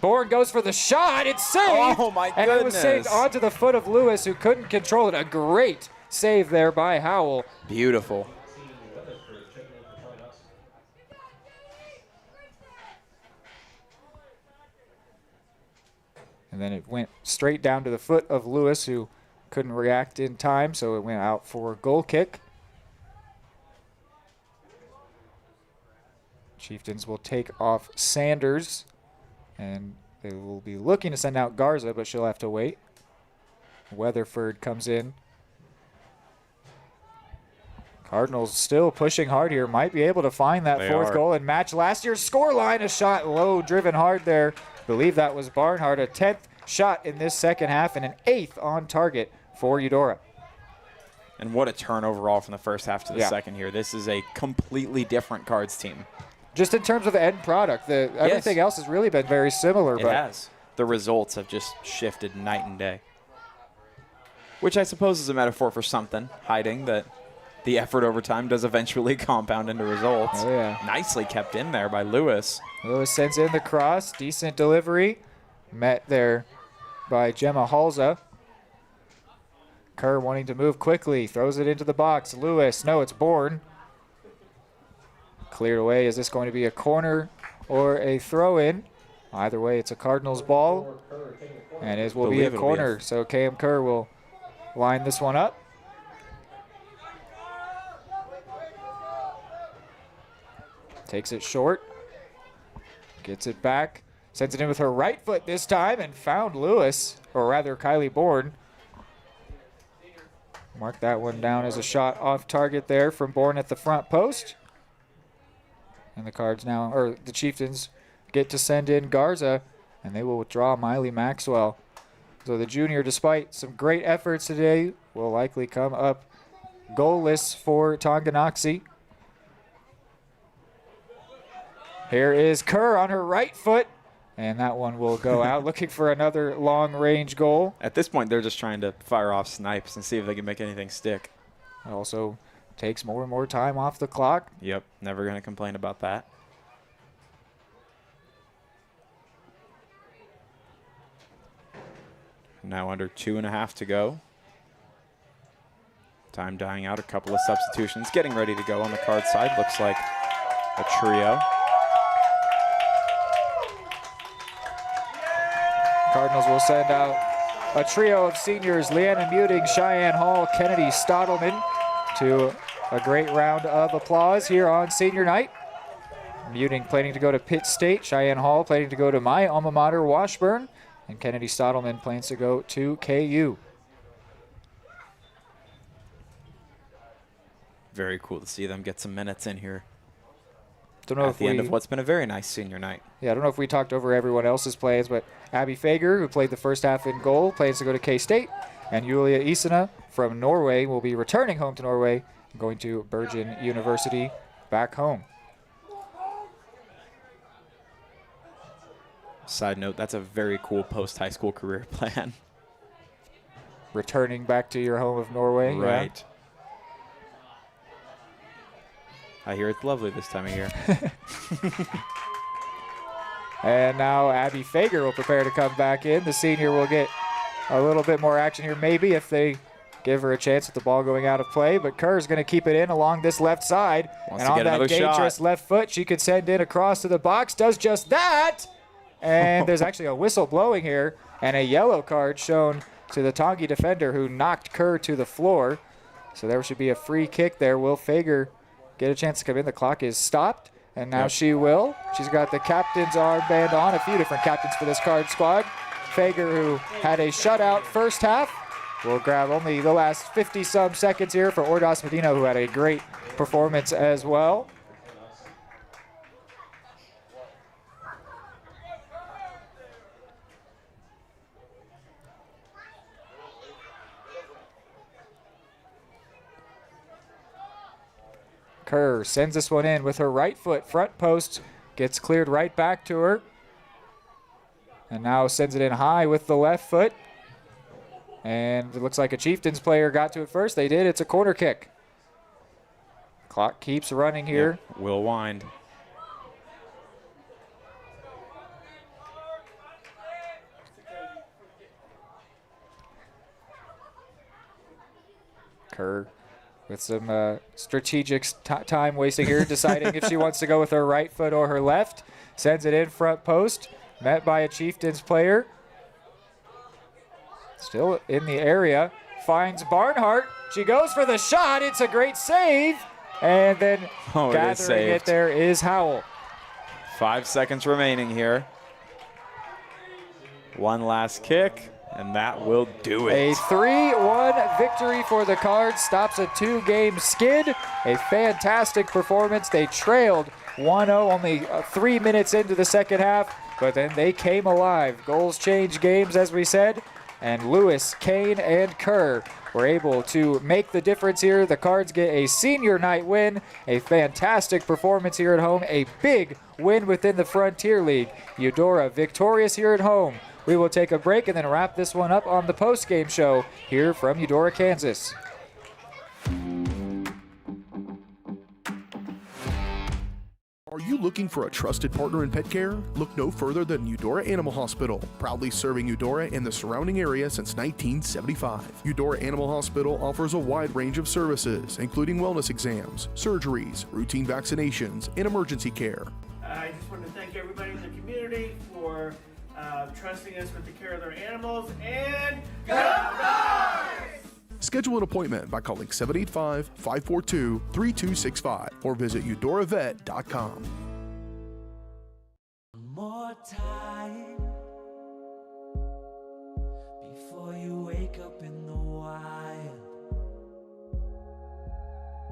Bourne goes for the shot. It's saved. Oh, my goodness. And it was saved onto the foot of Lewis, who couldn't control it. A great save there by Howell. Beautiful. And then it went straight down to the foot of Lewis, who couldn't react in time, so it went out for a goal kick. Chieftains will take off Sanders, and they will be looking to send out Garza, but she'll have to wait. Weatherford comes in. Cardinals still pushing hard here. Might be able to find that fourth goal and match last year's scoreline. A shot low, driven hard there. Believe that was Barnhart. A 10th shot in this second half and an 8th on target for Eudora. And what a turn overall from the first half to the second here. This is a completely different Cards team. Just in terms of the end product, everything else has really been very similar. It has. The results have just shifted night and day. Which I suppose is a metaphor for something, hiding that the effort over time does eventually compound into results. Oh, yeah. Nicely kept in there by Lewis. Lewis sends in the cross. Decent delivery. Met there by Gemma Halza. Kerr wanting to move quickly. Throws it into the box. Lewis. No, it's Bourne. Cleared away. Is this going to be a corner or a throw-in? Either way, it's a Cardinals ball. And it will be a corner. So K.M. Kerr will line this one up. Takes it short. Gets it back. Sends it in with her right foot this time and found Lewis, or rather Kylie Bourne. Mark that one down as a shot off target there from Bourne at the front post. And the Cards now, or the Chieftains, get to send in Garza, and they will withdraw Miley Maxwell. So the junior, despite some great efforts today, will likely come up goalless for Tonganoxie. Here is Kerr on her right foot, and that one will go out, looking for another long-range goal. At this point, they're just trying to fire off snipes and see if they can make anything stick. Also takes more and more time off the clock. Yep, never going to complain about that. Now under 2.5 to go. Time dying out, a couple of substitutions. Getting ready to go on the Card side. Looks like a trio. Cardinals will send out a trio of seniors, Leanna Muting, Cheyenne Hall, Kennedy Stottleman, to a great round of applause here on senior night. Muting planning to go to Pitt State, Cheyenne Hall planning to go to my alma mater, Washburn, and Kennedy Stottleman plans to go to KU. Very cool to see them get some minutes in here. Don't know at the end of what's been a very nice senior night. Yeah, I don't know if we talked over everyone else's plays, but Abby Fager, who played the first half in goal, plans to go to K-State. And Julia Isena from Norway will be returning home to Norway, going to Bergen University back home. Side note, that's a very cool post-high school career plan. returning back to your home of Norway. Right. I hear it's lovely this time of year. And now Abby Fager will prepare to come back in. The senior will get a little bit more action here, maybe, if they give her a chance with the ball going out of play. But Kerr's going to keep it in along this left side. Wants and to on get that another dangerous shot. left foot, she could send in across to the box. Does just that. And there's actually a whistle blowing here and a yellow card shown to the Tongi defender who knocked Kerr to the floor. So there should be a free kick there. Will Fager get a chance to come in? The clock is stopped. And now she will. She's got the captain's armband on, a few different captains for this card squad. Fager, who had a shutout first half, will grab only the last 50-some seconds here for Ordos Medina, who had a great performance as well. Kerr sends this one in with her right foot, front post, gets cleared right back to her. And now sends it in high with the left foot. And it looks like a Chieftains player got to it first. They did. It's a corner kick. Clock keeps running here. Yep. Will wind. Kerr with some strategic time wasting here, deciding if she wants to go with her right foot or her left. Sends it in front post, met by a Chieftains player. Still in the area, finds Barnhart. She goes for the shot. It's a great save. And then gathering it there is Howell. 5 seconds remaining here. One last kick, and that will do it. A 3-1 victory for the Cards. Stops a 2-game skid. A fantastic performance. They trailed 1-0 only 3 minutes into the second half, but then they came alive. Goals change games, as we said, and Lewis, Kane, and Kerr were able to make the difference here. The Cards get a senior night win, a fantastic performance here at home, a big win within the Frontier League. Eudora victorious here at home. We will take a break and then wrap this one up on the post-game show here from Eudora, Kansas. Are you looking for a trusted partner in pet care? Look no further than Eudora Animal Hospital, proudly serving Eudora and the surrounding area since 1975. Eudora Animal Hospital offers a wide range of services, including wellness exams, surgeries, routine vaccinations, and emergency care. I just want to thank everybody in the community for trusting us with the care of their animals, and go Cards! Schedule an appointment by calling 785-542-3265 or visit eudoravet.com. More time before you wake up in the wild.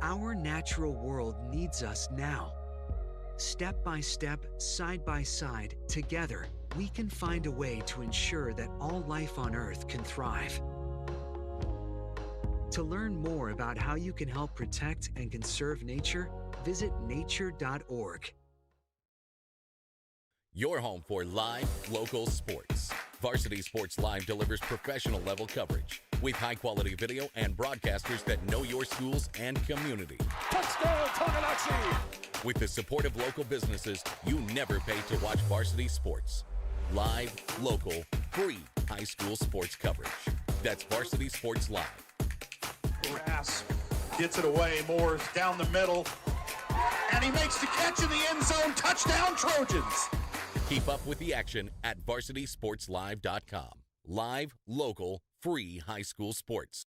Our natural world needs us now. Step by step, side by side, together, we can find a way to ensure that all life on Earth can thrive. To learn more about how you can help protect and conserve nature, visit nature.org. Your home for live, local sports. Varsity Sports Live delivers professional level coverage with high-quality video and broadcasters that know your schools and community. Touchdown, Tonganoxie! With the support of local businesses, you never pay to watch varsity sports. Live, local, free high school sports coverage. That's Varsity Sports Live. Grass gets it away. Moore's down the middle, and he makes the catch in the end zone. Touchdown, Trojans! Keep up with the action at varsitysportslive.com. Live, local, free high school sports.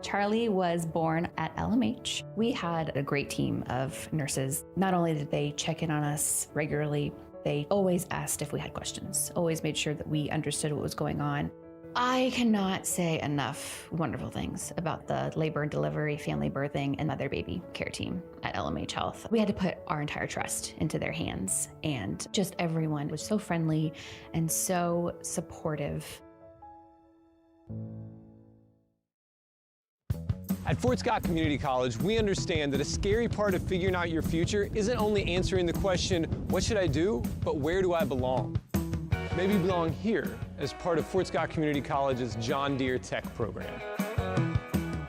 Charlie was born at LMH. We had a great team of nurses. Not only did they check in on us regularly, they always asked if we had questions, always made sure that we understood what was going on. I cannot say enough wonderful things about the labor and delivery, family birthing, and mother-baby care team at LMH Health. We had to put our entire trust into their hands, and just everyone was so friendly and so supportive. At Fort Scott Community College, we understand that a scary part of figuring out your future isn't only answering the question, what should I do, but where do I belong? Maybe you belong here as part of Fort Scott Community College's John Deere Tech program.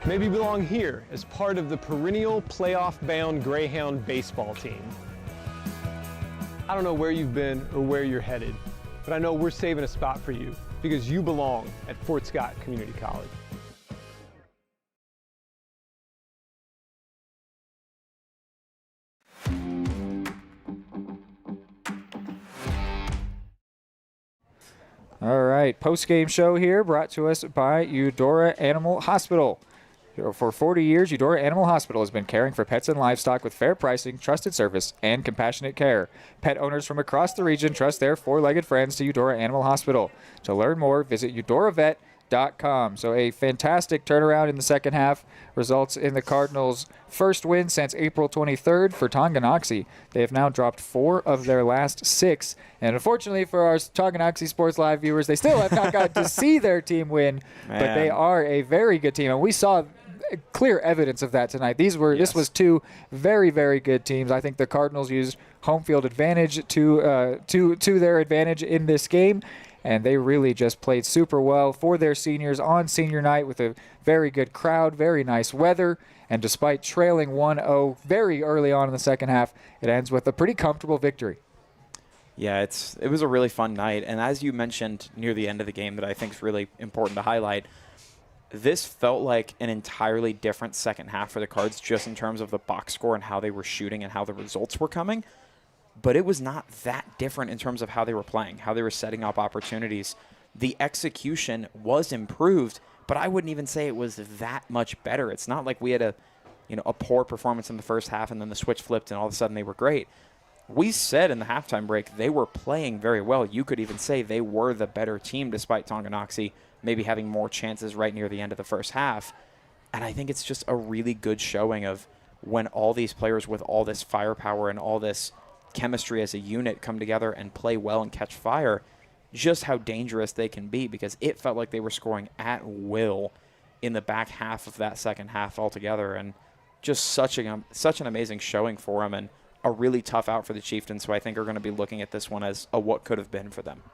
Maybe you belong here as part of the perennial playoff-bound Greyhound baseball team. I don't know where you've been or where you're headed, but I know we're saving a spot for you because you belong at Fort Scott Community College. All right, post-game show here brought to us by Eudora Animal Hospital. For 40 years, Eudora Animal Hospital has been caring for pets and livestock with fair pricing, trusted service, and compassionate care. Pet owners from across the region trust their four-legged friends to Eudora Animal Hospital. To learn more, visit eudoravet.com. So a fantastic turnaround in the second half results in the Cardinals' first win since April 23rd for Tonganoxie. They have now dropped 4 of their last 6. And unfortunately for our Tonganoxie Sports Live viewers, they still have not gotten to see their team win, but they are a very good team. And we saw clear evidence of that tonight. This was 2 very, very good teams. I think the Cardinals used home field advantage to their advantage in this game, and they really just played super well for their seniors on senior night with a very good crowd, very nice weather, and despite trailing 1-0 very early on in the second half, it ends with a pretty comfortable victory. Yeah, it was a really fun night, and as you mentioned near the end of the game that I think is really important to highlight, this felt like an entirely different second half for the Cards just in terms of the box score and how they were shooting and how the results were coming. But it was not that different in terms of how they were playing, how they were setting up opportunities. The execution was improved, but I wouldn't even say it was that much better. It's not like we had a poor performance in the first half and then the switch flipped and all of a sudden they were great. We said in the halftime break they were playing very well. You could even say they were the better team despite Tonganoxie maybe having more chances right near the end of the first half. And I think it's just a really good showing of when all these players with all this firepower and all this chemistry as a unit come together and play well and catch fire, just how dangerous they can be, because it felt like they were scoring at will in the back half of that second half altogether. And just such an amazing showing for them, and a really tough out for the Chieftains, who I think are going to be looking at this one as a what could have been for them.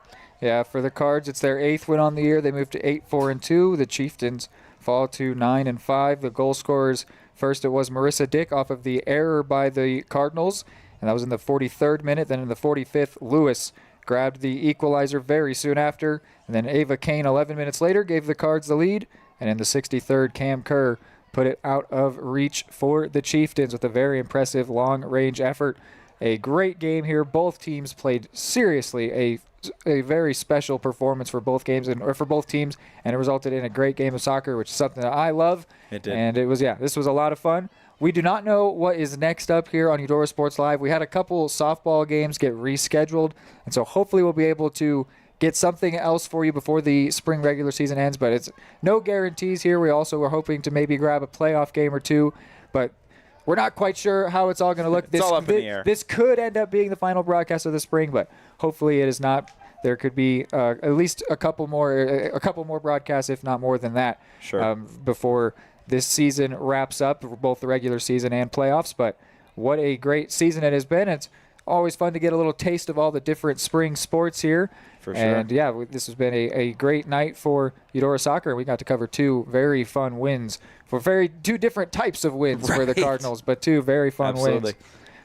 Yeah, for the Cards, it's their 8th win on the year. They moved to 8-4-2. The Chieftains fall to 9-5. The goal scorers, first it was Marissa Dick off of the error by the Cardinals, and that was in the 43rd minute. Then in the 45th, Lewis grabbed the equalizer very soon after, and then Ava Kane 11 minutes later gave the Cards the lead, and in the 63rd, Cam Kerr put it out of reach for the Chieftains with a very impressive long-range effort. A great game here. Both teams played seriously. A very special performance for both games or for both teams, and it resulted in a great game of soccer, which is something that I love. It did. And this was a lot of fun. We do not know what is next up here on Eudora Sports Live. We had a couple softball games get rescheduled, and so hopefully we'll be able to get something else for you before the spring regular season ends, but it's no guarantees here. We also were hoping to maybe grab a playoff game or two, but we're not quite sure how it's all going to look. It's all up in the air. This could end up being the final broadcast of the spring, but hopefully it is not. There could be at least a couple more broadcasts, if not more than that, before this season wraps up, both the regular season and playoffs. But what a great season it has been. It's always fun to get a little taste of all the different spring sports here. For sure. And yeah, this has been a great night for Eudora Soccer. We got to cover 2 very fun wins for 2 different types of wins for the Cardinals, but 2 very fun wins.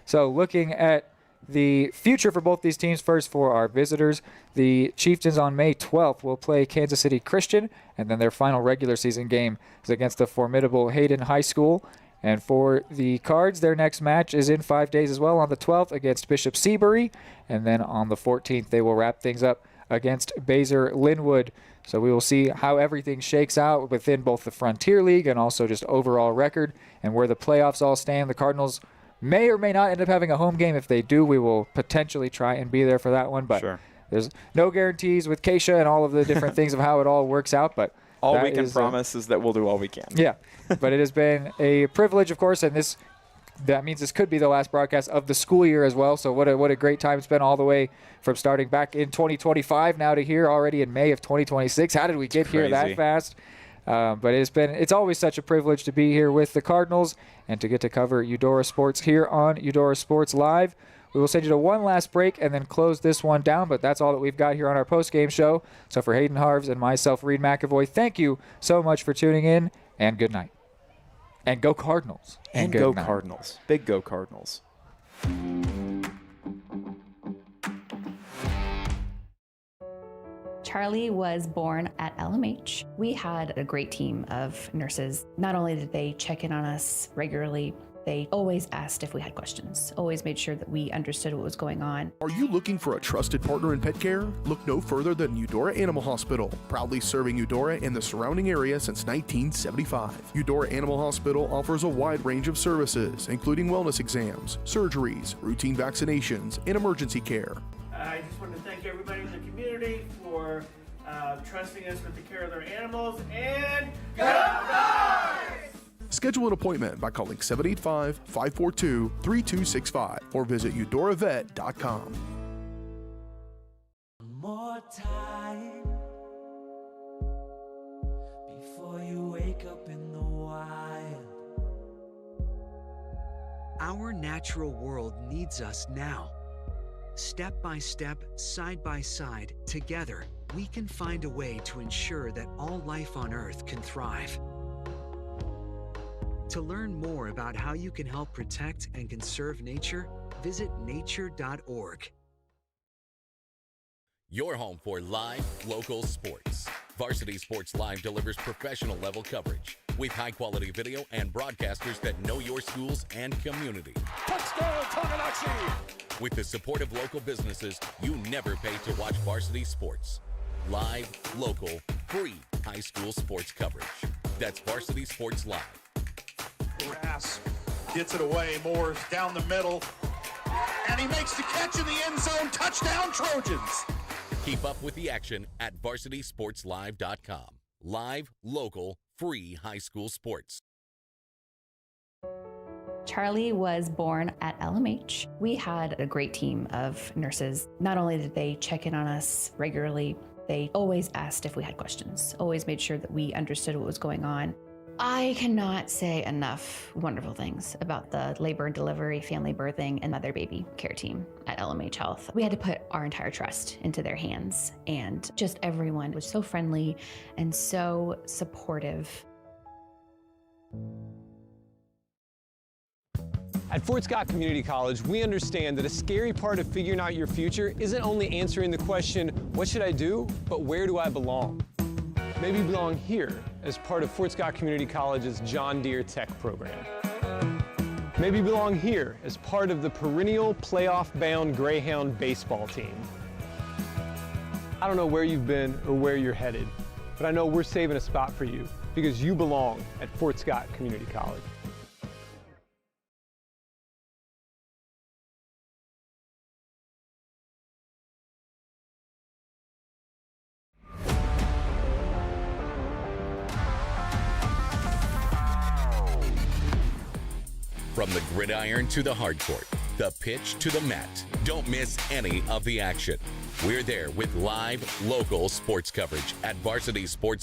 So looking at the future for both these teams, first for our visitors, the Chieftains on May 12th will play Kansas City Christian, and then their final regular season game is against the formidable Hayden High School. And for the Cards, their next match is in 5 days as well, on the 12th against Bishop Seabury, and then on the 14th they will wrap things up against Baser Linwood. So we will see how everything shakes out within both the Frontier League and also just overall record and where the playoffs all stand. The Cardinals may or may not end up having a home game. If they do, we will potentially try and be there for that one. But there's no guarantees with Keisha and all of the different things of how it all works out. But all we can promise is that we'll do all we can. Yeah, but it has been a privilege, of course, and that means this could be the last broadcast of the school year as well. So what a great time it's been, all the way from starting back in 2025 now to here already in May of 2026. How did we get here that fast? But it's always such a privilege to be here with the Cardinals and to get to cover Eudora Sports here on Eudora Sports Live. We will send you to one last break and then close this one down, but that's all that we've got here on our post-game show. So for Hayden Harves and myself, Reed McAvoy, thank you so much for tuning in, and good night. And go Cardinals. And good go night. Cardinals. Big go Cardinals. Charlie was born at LMH. We had a great team of nurses. Not only did they check in on us regularly, they always asked if we had questions, always made sure that we understood what was going on. Are you looking for a trusted partner in pet care? Look no further than Eudora Animal Hospital, proudly serving Eudora and the surrounding area since 1975. Eudora Animal Hospital offers a wide range of services, including wellness exams, surgeries, routine vaccinations, and emergency care. I just want to thank everybody in the community for trusting us with the care of their animals, and go Dogs! Schedule an appointment by calling 785-542-3265 or visit eudoravet.com. One more time before you wake up in the wild. Our natural world needs us now. Step by step, side by side, together, we can find a way to ensure that all life on Earth can thrive. To learn more about how you can help protect and conserve nature, visit nature.org. Your home for live, local sports. Varsity Sports Live delivers professional level coverage with high-quality video and broadcasters that know your schools and community. Touchdown, Tonganoxie! With the support of local businesses, you never pay to watch varsity sports. Live, local, free high school sports coverage. That's Varsity Sports Live. Grass gets it away. Moore's down the middle. And he makes the catch in the end zone. Touchdown, Trojans! Keep up with the action at varsitysportslive.com. Live, local, free high school sports. Charlie was born at LMH. We had a great team of nurses. Not only did they check in on us regularly, they always asked if we had questions, always made sure that we understood what was going on. I cannot say enough wonderful things about the labor and delivery, family birthing, and mother-baby care team at LMH Health. We had to put our entire trust into their hands, and just everyone was so friendly and so supportive. At Fort Scott Community College, we understand that a scary part of figuring out your future isn't only answering the question, what should I do, but where do I belong? Maybe you belong here as part of Fort Scott Community College's John Deere Tech program. Maybe you belong here as part of the perennial playoff-bound Greyhound baseball team. I don't know where you've been or where you're headed, but I know we're saving a spot for you because you belong at Fort Scott Community College. From the gridiron to the hard court, the pitch to the mat, don't miss any of the action. We're there with live, local sports coverage at Varsity Sports